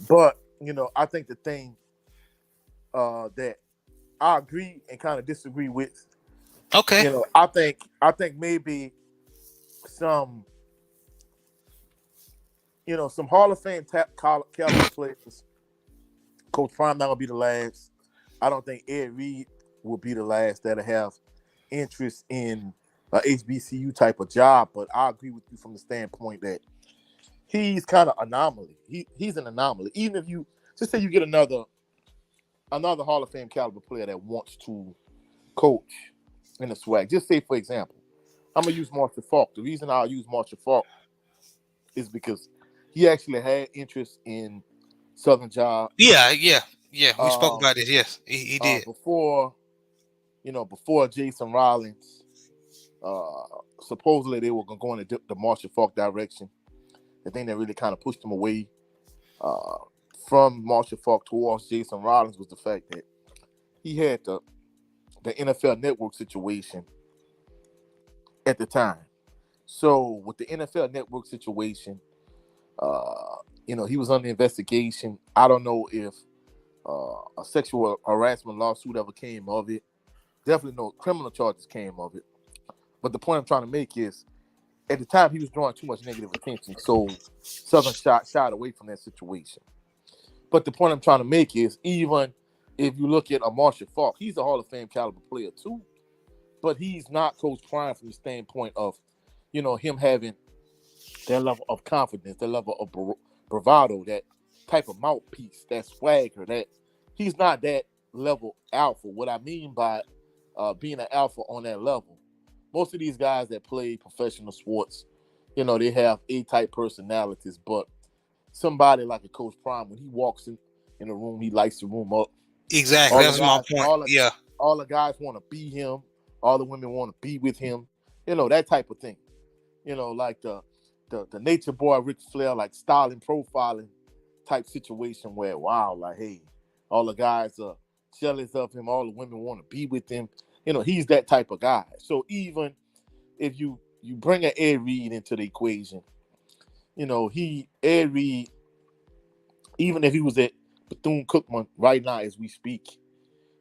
But I think the thing that I agree and kind of disagree with, Okay. I think maybe some some Hall of Fame caliber players. Coach Prime not gonna be the last. I don't think Ed Reed will be the last that'll have interest in a HBCU type of job. But I agree with you from the standpoint that he's kind of anomaly. He's an anomaly. Even if you just say you get another Hall of Fame caliber player that wants to coach in the SWAC. Just say, for example, I'm gonna use Marshall Faulk. The reason I'll use Marshall Faulk is because he actually had interest in Southern jobs Yeah, yeah, yeah. We spoke um, about this. Yes, he did. before Jason Rollins. Uh, Supposedly they were going to go in the Marshall Faulk direction. The thing that really kind of pushed him away uh, from Marshall Faulk towards Jason Rollins was the fact that he had the NFL Network situation at the time. So with the NFL Network situation, he was under investigation. I don't know if a sexual harassment lawsuit ever came of it. Definitely no criminal charges came of it. But the point I'm trying to make is, at the time, he was drawing too much negative attention, so Southern shied away from that situation. But the point I'm trying to make is, even if you look at a Marshall Faulk, he's a Hall of Fame caliber player too, but he's not Coach Prime from the standpoint of, him having that level of confidence, that level of bravado, that type of mouthpiece, that swagger. That he's not that level alpha. What I mean by being an alpha on that level, most of these guys that play professional sports, they have A-type personalities, but somebody like a Coach Prime, when he walks in a room, he lights the room up. Exactly. All the That's my guys, point. Yeah. all the guys want to be him. All the women want to be with him. That type of thing. Like the nature boy Ric Flair, like styling, profiling type situation where, wow, like, hey, all the guys are jealous of him. All the women want to be with him. He's that type of guy. So even if you bring an Ed Reed into the equation, Ed Reed, even if he was at Bethune-Cookman right now as we speak,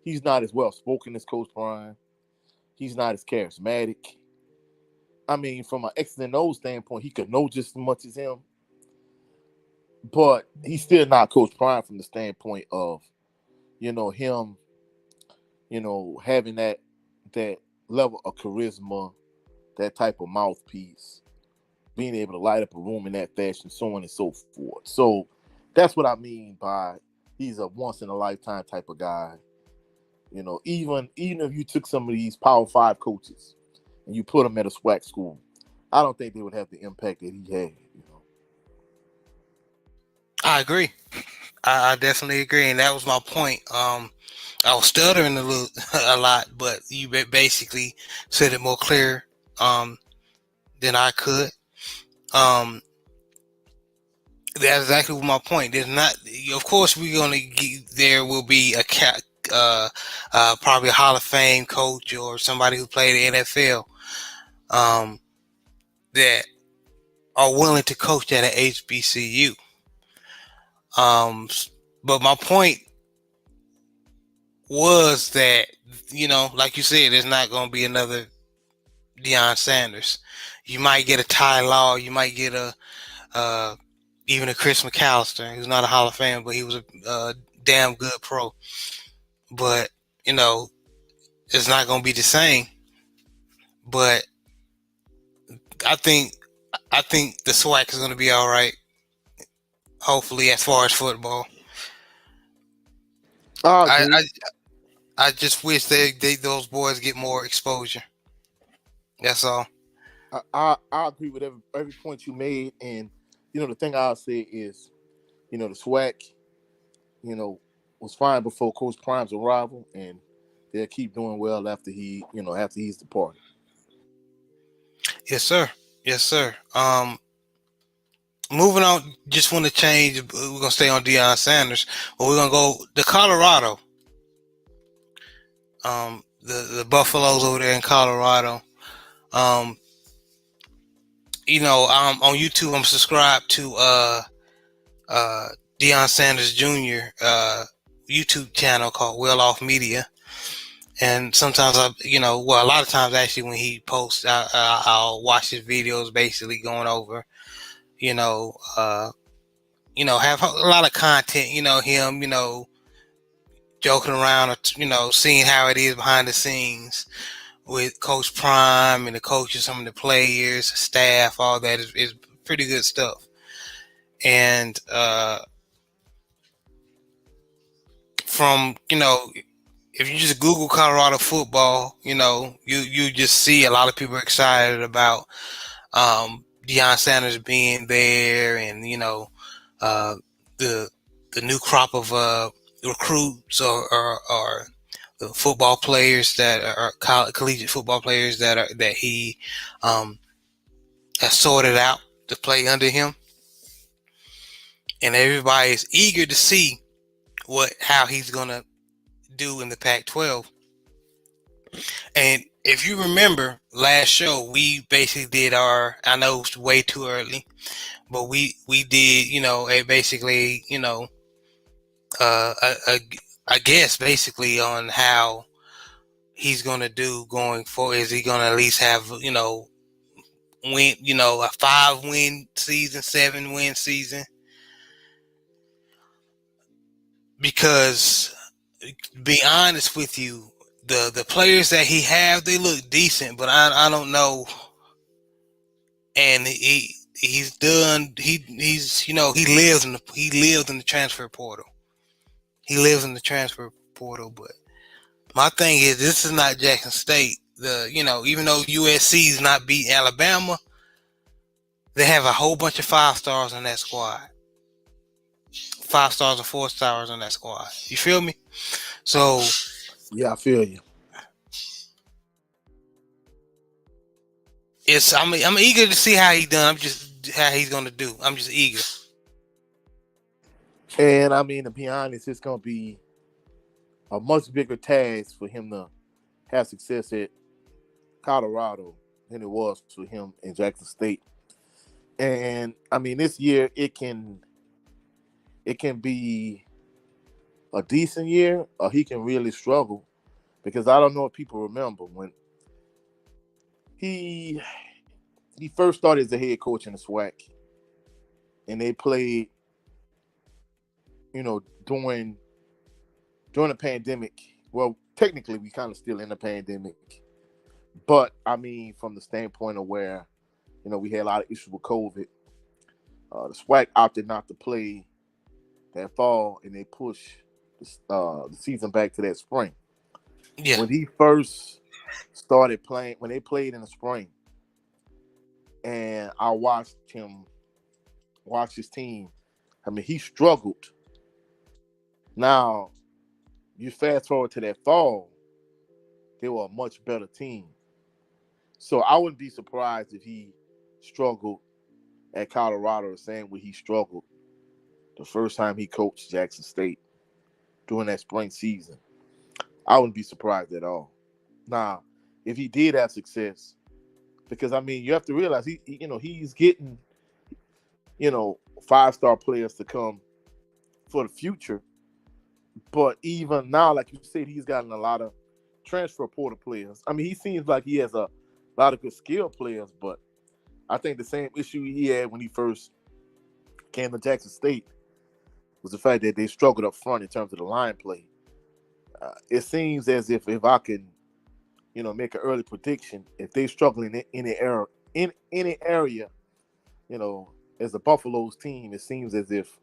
he's not as well spoken as Coach Prime. He's not as charismatic. I mean, from an X and O standpoint, he could know just as much as him, but he's still not Coach Prime from the standpoint of, him, having that level of charisma, that type of mouthpiece, being able to light up a room in that fashion, so on and so forth. So that's what I mean by he's a once in a lifetime type of guy. Even if you took some of these Power Five coaches and you put them at a SWAC school, I don't think they would have the impact that he had. I agree. I definitely agree, and that was my point. I was stuttering a lot, but you basically said it more clear um, than I could. Um, that's exactly my point. There's not, of course, we're gonna get, there will be probably a Hall of Fame coach or somebody who played the NFL um, that are willing to coach at an HBCU. Um, but my point was that, like you said, there's not going to be another Deion Sanders. You might get a Ty Law. You might get uh, even a Chris McAllister, who's not a Hall of Fame, but he was a damn good pro. But it's not going to be the same. But I think I think the SWAC is going to be all right. Hopefully, as far as football, I I agree. I, I just wish those boys get more exposure. That's all. I agree with every point you made, and the thing I'll say is, The SWAC, was fine before Coach Prime's arrival, and they'll keep doing well after after he's departed. Yes, sir. Yes, sir. Moving on. Just want to change. We're gonna stay on Deion Sanders, but we're gonna go to Colorado. The Buffaloes over there in Colorado. Um, on YouTube, I'm subscribed to Deion Sanders Jr. YouTube channel called Well Off Media. And sometimes a lot of times actually when he posts, I'll watch his videos, basically going over, have a lot of content, him, joking around, or, seeing how it is behind the scenes with Coach Prime and the coaches, some of the players, staff, all that is pretty good stuff. And from, if you just Google Colorado football, you just see a lot of people excited about Deion Sanders being there, and the new crop of recruits or the football players that are collegiate football players that he has sorted out to play under him, and everybody is eager to see how he's gonna do in the Pac-12. And if you remember last show, we basically did I know it's way too early, but we did, basically, I guess basically on how he's going to do going forward. Is he going to at least have, win, a 5-win season, 7-win season? Because to be honest with you, the players that he have, they look decent, but I don't know. And he's done. He's he lives in the transfer portal. He lives in the transfer portal. But my thing is, this is not Jackson State. Even though USC is not beating Alabama, they have a whole bunch of 5-stars on that squad. 5 stars or 4 stars on that squad. You feel me? So yeah, I feel you. I'm eager to see how he done. How he's gonna do. I'm just eager. And I mean, to be honest, it's gonna be a much bigger task for him to have success at Colorado than it was for him in Jackson State. And I mean, this year it can be a decent year, or he can really struggle, because I don't know if people remember when he first started as a head coach in the SWAC, and they played, during the pandemic. Well, technically, we kind of still in the pandemic, but I mean, from the standpoint of where, we had a lot of issues with COVID, the SWAC opted not to play that fall, and they pushed the season back to that spring. Yeah. When he first started playing, when they played in the spring, and I watched his team, I mean, he struggled. Now, you fast forward to that fall, they were a much better team. So I wouldn't be surprised if he struggled at Colorado the same way he struggled the first time he coached Jackson State during that spring season. I wouldn't be surprised at all. Now, if he did have success, because I mean, you have to realize he's getting 5-star players to come for the future. But even now, like you said, he's gotten a lot of transfer portal players. I mean, he seems like he has a lot of good skill players, but I think the same issue he had when he first came to Jackson State was the fact that they struggled up front in terms of the line play. It seems as if I can, make an early prediction, if they struggle in any area, as a Buffaloes team, it seems as if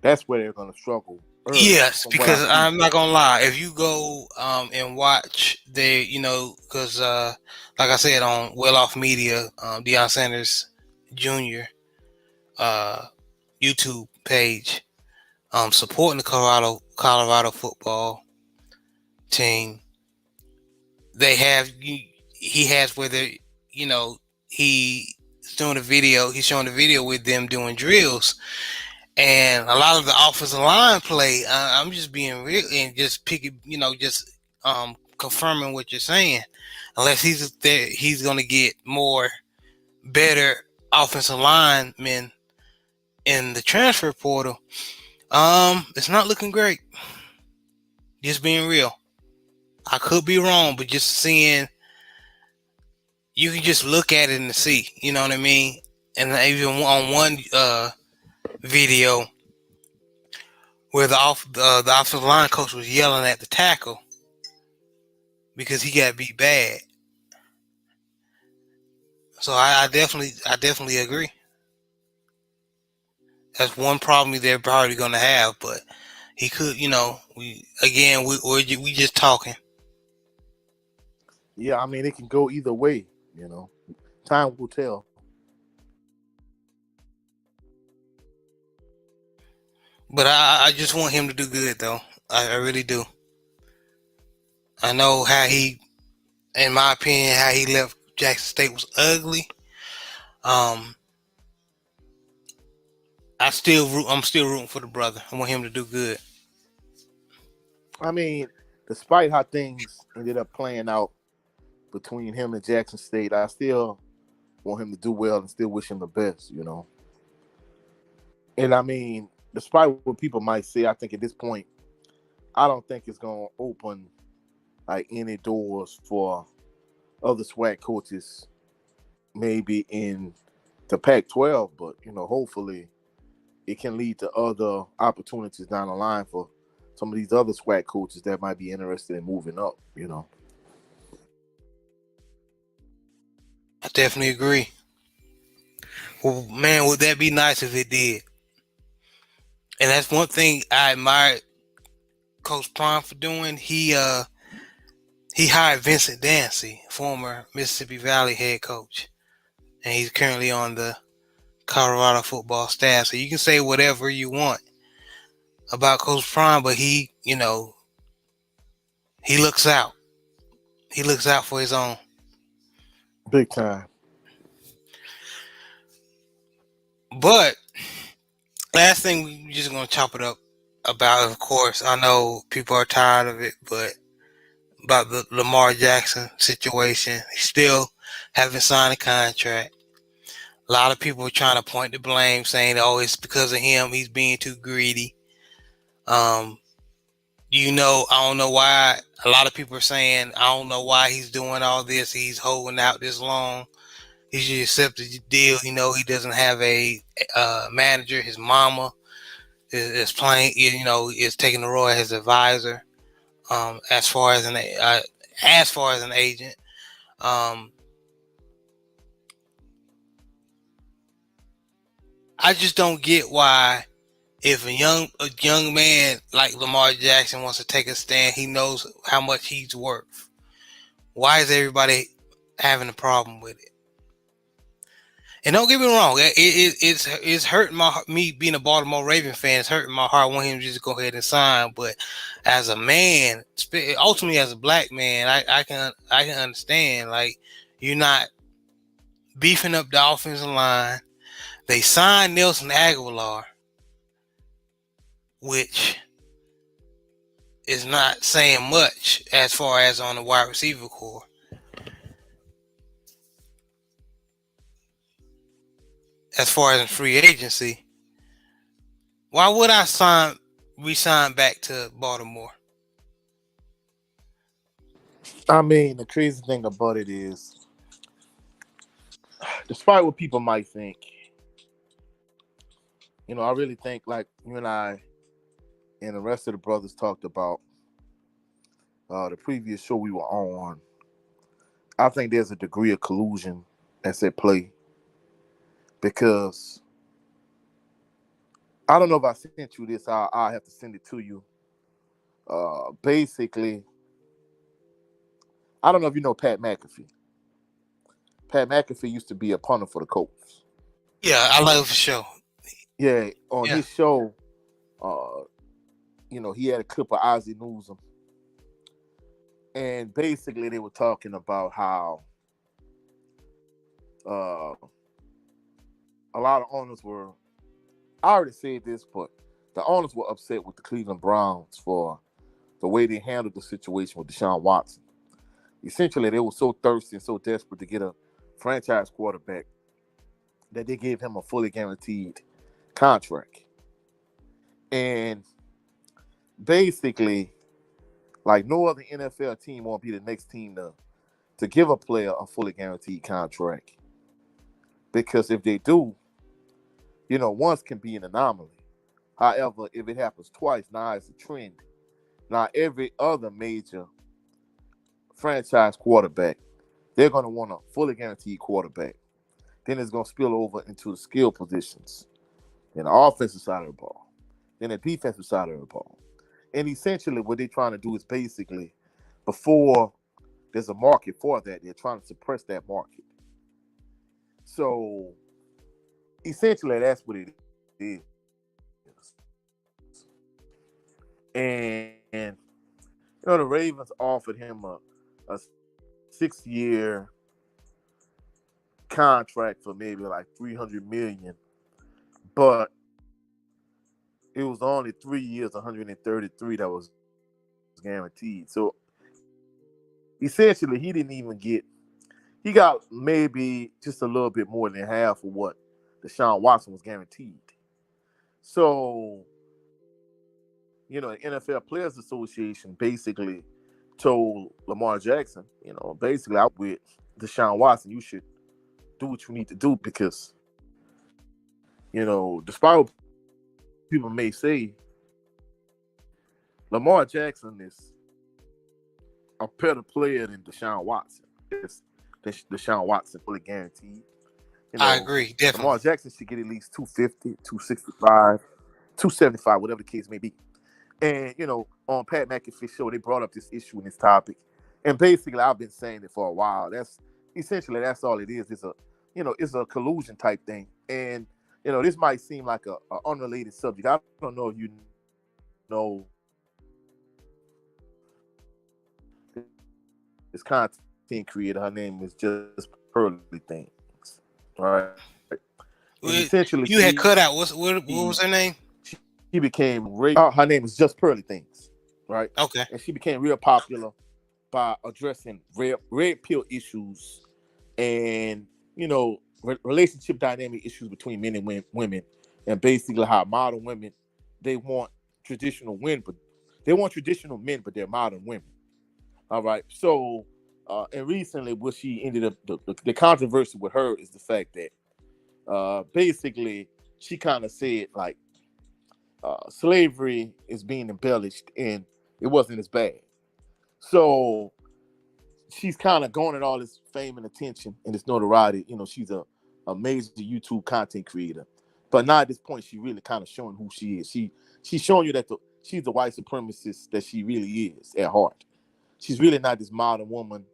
that's where they're going to struggle. Yes, because I'm not gonna lie. If you go and watch because like I said on Well Off Media, Deion Sanders Jr. YouTube page, supporting the Colorado football team. They have he has whether you know he's doing a video. He's showing a video with them doing drills, and a lot of the offensive line play. I'm just being real and just picking, just confirming what you're saying. Unless he's there, he's gonna get more better offensive linemen in the transfer portal. It's not looking great. Just being real. I could be wrong, but just seeing, you can just look at it and see. You know what I mean? And even on one video where the offensive line coach was yelling at the tackle because he got beat bad. So I definitely agree. That's one problem they're probably going to have, but he could, we just talking. Yeah, I mean, it can go either way. Time will tell. But I just want him to do good, though. I really do. I know how in my opinion, how he left Jackson State was ugly. I'm still rooting for the brother. I want him to do good. I mean, despite how things ended up playing out between him and Jackson State, I still want him to do well and still wish him the best, And I mean, despite what people might say, I think at this point, I don't think it's going to open like any doors for other SWAC coaches, maybe in the Pac-12, but hopefully it can lead to other opportunities down the line for some of these other SWAC coaches that might be interested in moving up. I definitely agree. Well, man, would that be nice if it did? And that's one thing I admire Coach Prime for doing. He hired Vincent Dancy, former Mississippi Valley head coach, and he's currently on the Colorado football staff. So you can say whatever you want about Coach Prime, but he looks out. He looks out for his own. Big time. But last thing, we're just gonna chop it up about. Of course, I know people are tired of it, but about the Lamar Jackson situation, he still haven't signed a contract. A lot of people are trying to point the blame, saying, "Oh, it's because of him. He's being too greedy." I don't know why. A lot of people are saying, "I don't know why he's doing all this. He's holding out this long. He should accept the deal." He doesn't have a manager. His mama is playing. Is taking the role as his advisor. As far as an agent. I just don't get why, if a young man like Lamar Jackson wants to take a stand, he knows how much he's worth. Why is everybody having a problem with it? And don't get me wrong, it's hurting me being a Baltimore Raven fan. It's hurting my heart. I want him to just go ahead and sign. But as a man, ultimately as a black man, I can understand. Like, you're not beefing up the offensive line. They signed Nelson Aguilar, which is not saying much as far as on the wide receiver core. As far as in free agency, why would I resign back to Baltimore? I mean, the crazy thing about it is, despite what people might think, I really think, like you and I and the rest of the brothers talked about the previous show we were on, I think there's a degree of collusion that's at play, because I don't know if I sent you this. I'll have to send it to you. Basically, I don't know if you know Pat McAfee. Pat McAfee used to be a punter for the Colts. Yeah, I love the show. Yeah, on Yeah. his show, uh, he had a clip of Ozzie Newsome, and basically they were talking about how uh, a lot of owners were. I already said this, but the owners were upset with the Cleveland Browns for the way they handled the situation with Deshaun Watson. Essentially, they were so thirsty and so desperate to get a franchise quarterback that they gave him a fully guaranteed contract. And basically, like no other NFL team won't be the next team to give a player a fully guaranteed contract. Because if they do, once can be an anomaly. However, if it happens twice, now it's a trend. Now every other major franchise quarterback, they're going to want a fully guaranteed quarterback. Then it's going to spill over into the skill positions in the offensive side of the ball, then the defensive side of the ball. And essentially what they're trying to do is basically, before there's a market for that, they're trying to suppress that market. So essentially that's what it is. And the Ravens offered him a 6-year contract for maybe like $300 million, but it was only 3 years, 133 that was guaranteed. So essentially, he didn't even get. He got maybe just a little bit more than half of what Deshaun Watson was guaranteed. So, the NFL Players Association basically told Lamar Jackson, basically out with Deshaun Watson, you should do what you need to do because, despite what people may say, Lamar Jackson is a better player than Deshaun Watson. Deshaun Watson fully guaranteed. I agree, Lamar definitely. Jackson should get at least 250, 265, 275, whatever the case may be. And, on Pat McAfee show, they brought up this issue and this topic. And basically, I've been saying it for a while. That's all it is. It's a collusion type thing. And, this might seem like a unrelated subject. I don't know if you know this content creator. Her name is Just Pearly Things. Right. And essentially, You had cut out. What she was her name? she became her name is Just Pearly Things, right? Okay. And she became real popular by addressing red pill issues and relationship dynamic issues between men and women, and basically how modern women they want traditional men, but they're modern women. All right, so and recently, what she ended up the controversy with her is the fact that basically she kind of said like slavery is being embellished and it wasn't as bad. So she's kind of going at all this fame and attention and this notoriety. She's a major YouTube content creator. But now at this point, she really kind of showing who she is. She's showing you that she's the white supremacist that she really is at heart. She's really not this modern woman.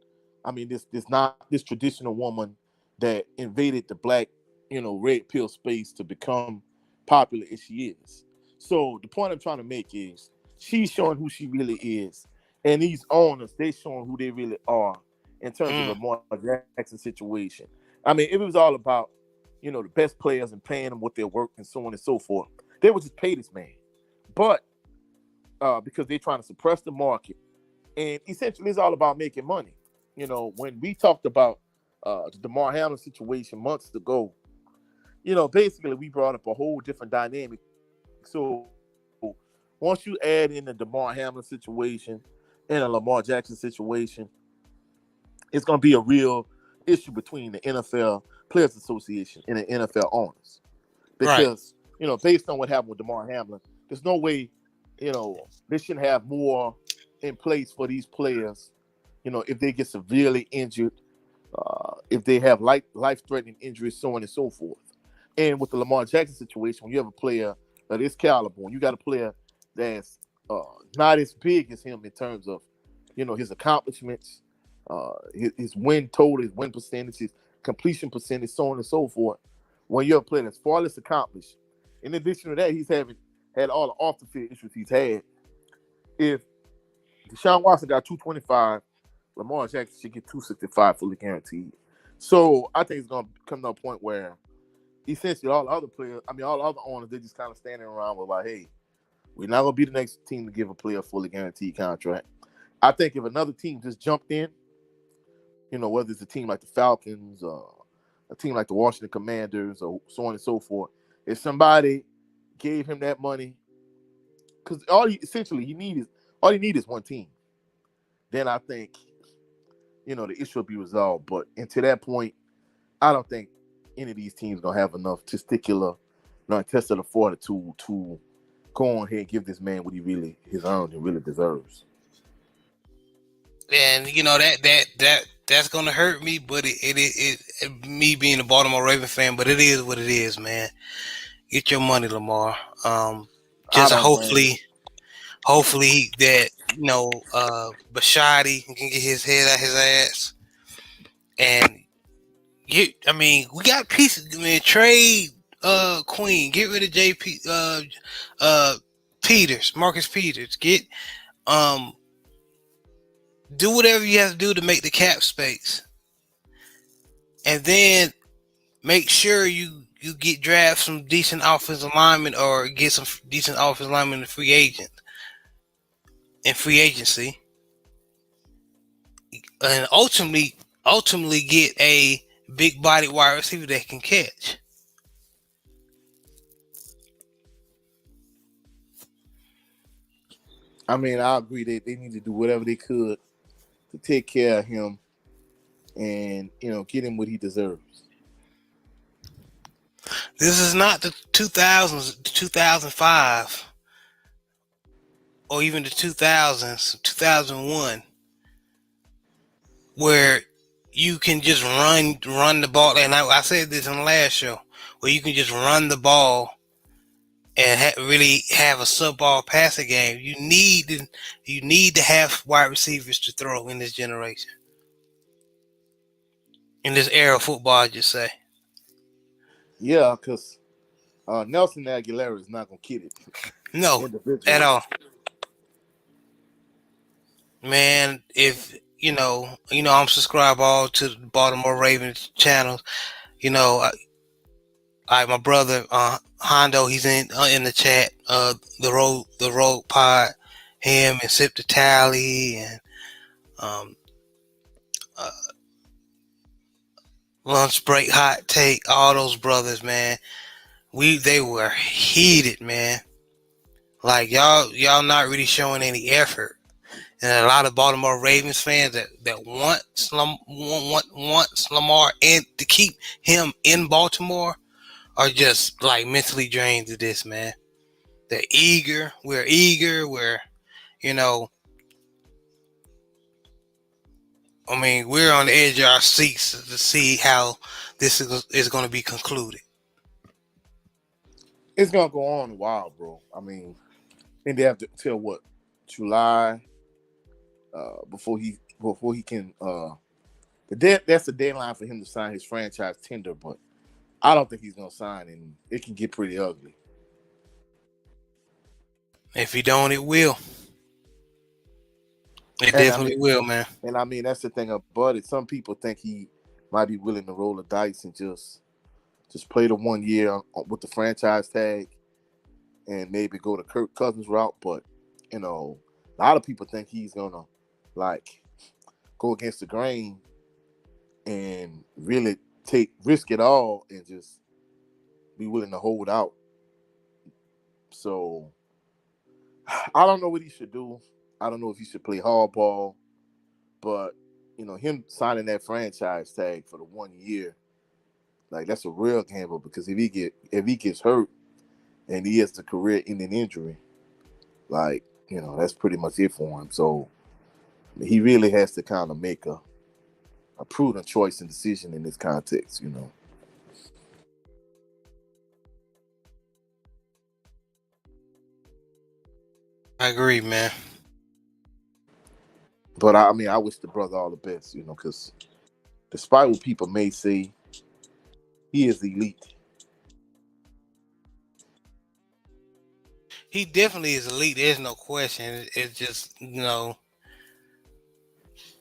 I mean, this not this traditional woman that invaded the black, red pill space to become popular as she is. So the point I'm trying to make is she's showing who she really is, and these owners they showing who they really are in terms of Mm. Lamar Jackson situation. I mean, if it was all about the best players and paying them what they're worth and so on and so forth, they would just pay this man. But because they're trying to suppress the market, and essentially it's all about making money. When we talked about the DeMar Hamlin situation months ago, basically we brought up a whole different dynamic. So once you add in the DeMar Hamlin situation and a Lamar Jackson situation, it's going to be a real issue between the NFL Players Association and the NFL owners. Right. Because, based on what happened with DeMar Hamlin, there's no way, they shouldn't have more in place for these players, if they get severely injured, if they have life-threatening injuries, so on and so forth. And with the Lamar Jackson situation, when you have a player of this caliber, when you got a player that's not as big as him in terms of, his accomplishments, his win total, his win percentage, his completion percentage, so on and so forth. When you're a player that's far less accomplished In addition to that, he's had all the off the field issues he's had. If Deshaun Watson got 225, Lamar Jackson should get 265 fully guaranteed. So I think it's gonna come to a point where essentially all the other players, all the other owners, they're just kind of standing around with like, hey, we're not gonna be the next team to give a player a fully guaranteed contract. I think if another team just jumped in, whether it's a team like the Falcons or a team like the Washington Commanders or so on and so forth, if somebody gave him that money, because all he need is one team, then I think the issue will be resolved. But until that point, I don't think any of these teams gonna have enough testicular, intestinal fortitude to go on here and give this man what he's earned and really deserves. And that's gonna hurt me, but it me being a Baltimore Raven fan, but it is what it is, man. Get your money, Lamar. Just hopefully that Bashotti can get his head out his ass, and we got pieces. Man, trade Queen, get rid of JP Marcus Peters, do whatever you have to do to make the cap space, and then make sure you draft some decent offensive linemen or get some decent offensive linemen in free agency, and ultimately get a big body wide receiver that can catch. I agree that they need to do whatever they could to take care of him and get him what he deserves. This is not the 2000s, 2005, or even the 2000s, 2001, where you can just run the ball. And I said this on the last show, where you can just run the ball and really have a subball passing game. You need to have wide receivers to throw in this generation, in this era of football, I just say. Yeah, because Nelson Aguilera is not gonna kid it. No, at all. Man, if I'm subscribed all to the Baltimore Ravens channels. My brother Hondo, he's in the chat. The Road Pod, him and Sip the Tally and Lunch Break Hot Take, all those brothers, man. They were heated, man. Like y'all not really showing any effort. And a lot of Baltimore Ravens fans that want Lamar and to keep him in Baltimore are just like mentally drained to this, man. They're eager. We're eager. We're we're on the edge of our seats to see how this is going to be concluded. It's going to go on a while, bro. And they have to till what? July before he can that's the deadline for him to sign his franchise tender, but I don't think he's going to sign, and it can get pretty ugly. If he don't, it will. It definitely will, man. And that's the thing about it. Some people think he might be willing to roll the dice and just play the 1 year with the franchise tag and maybe go the Kirk Cousins route. But, a lot of people think he's going to, go against the grain and really risk it all and just be willing to hold out. So, I don't know what he should do. I don't know if he should play hardball, but him signing that franchise tag for the 1 year, that's a real gamble, because if he gets hurt and he has a career-ending injury, that's pretty much it for him. So he really has to kind of make a prudent choice and decision in this context, I agree, man. But I wish the brother all the best, because despite what people may say, he is elite. he definitely is elite. There's no question. It's just,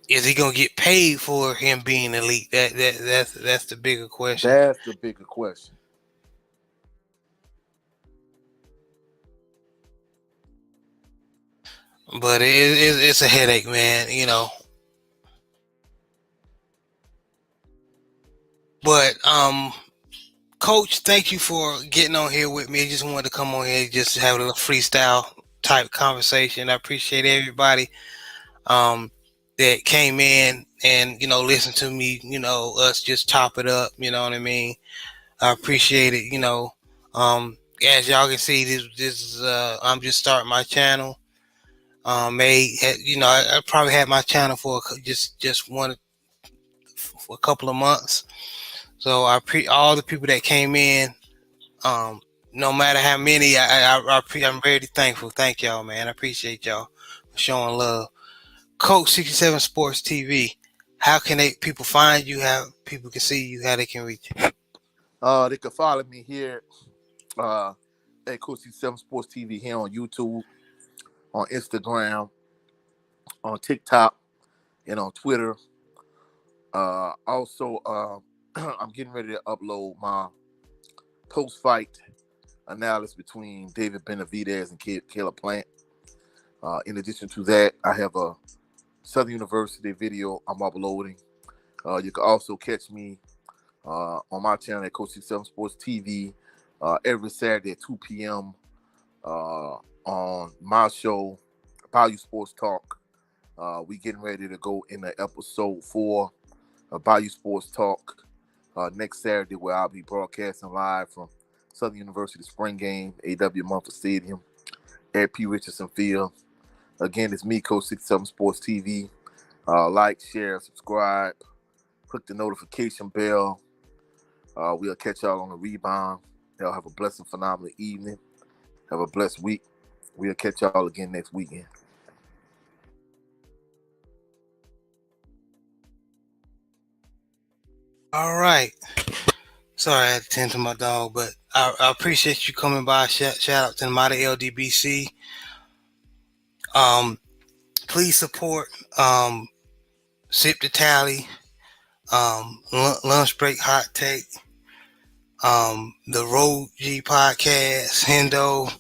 is he gonna get paid for him being elite? That's the bigger question. That's the bigger question. But it's a headache, man. But Coach, thank you for getting on here with me. I just wanted to come on here, just have a little freestyle type conversation. I appreciate everybody that came in and listen to me. Us just top it up. You know what I mean? I appreciate it. As y'all can see, this is I'm just starting my channel. I probably had my channel for just one for a couple of months. So all the people that came in. No matter how many, I'm very thankful. Thank y'all, man. I appreciate y'all for showing love. Coach 67 Sports TV. How can people find you? How people can see you? How they can reach you? They can follow me here at Coach 67 Sports TV here on YouTube, on Instagram, on TikTok, and on Twitter. Also, I'm getting ready to upload my post-fight analysis between David Benavidez and Caleb Plant. In addition to that, I have a Southern University video I'm uploading. You can also catch me on my channel at Coach 67 Sports TV every Saturday at 2 p.m. On my show, Bayou Sports Talk. We getting ready to go into episode 4 of Bayou Sports Talk next Saturday, where I'll be broadcasting live from Southern University Spring Game, A.W. Mumford Stadium at P. Richardson Field. Again, it's me, Coach 67 Sports TV. Like, share, subscribe, click the notification bell. We'll catch y'all on the rebound. Y'all have a blessed and phenomenal evening. Have a blessed week. We'll catch y'all again next weekend. All right. Sorry, I had to tend to my dog, but I appreciate you coming by. Shout out to the Mighty LDBC. Please support Sip the Tally, Lunch Break Hot Take, the Road G Podcast, Hendo.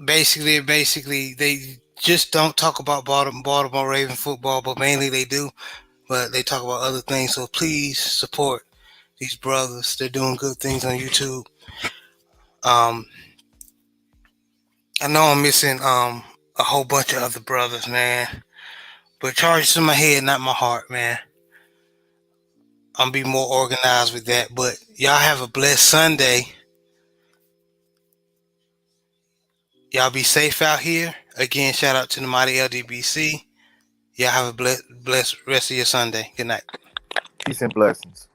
Basically, they just don't talk about Baltimore Raven football, but mainly they do. But they talk about other things. So please support these brothers. They're doing good things on YouTube. I know I'm missing a whole bunch of other brothers, man. But charges in my head, not my heart, man. I'm be more organized with that. But y'all have a blessed Sunday. Y'all be safe out here. Again, shout out to the Mighty LDBC. Y'all have a blessed rest of your Sunday. Good night. Peace and blessings.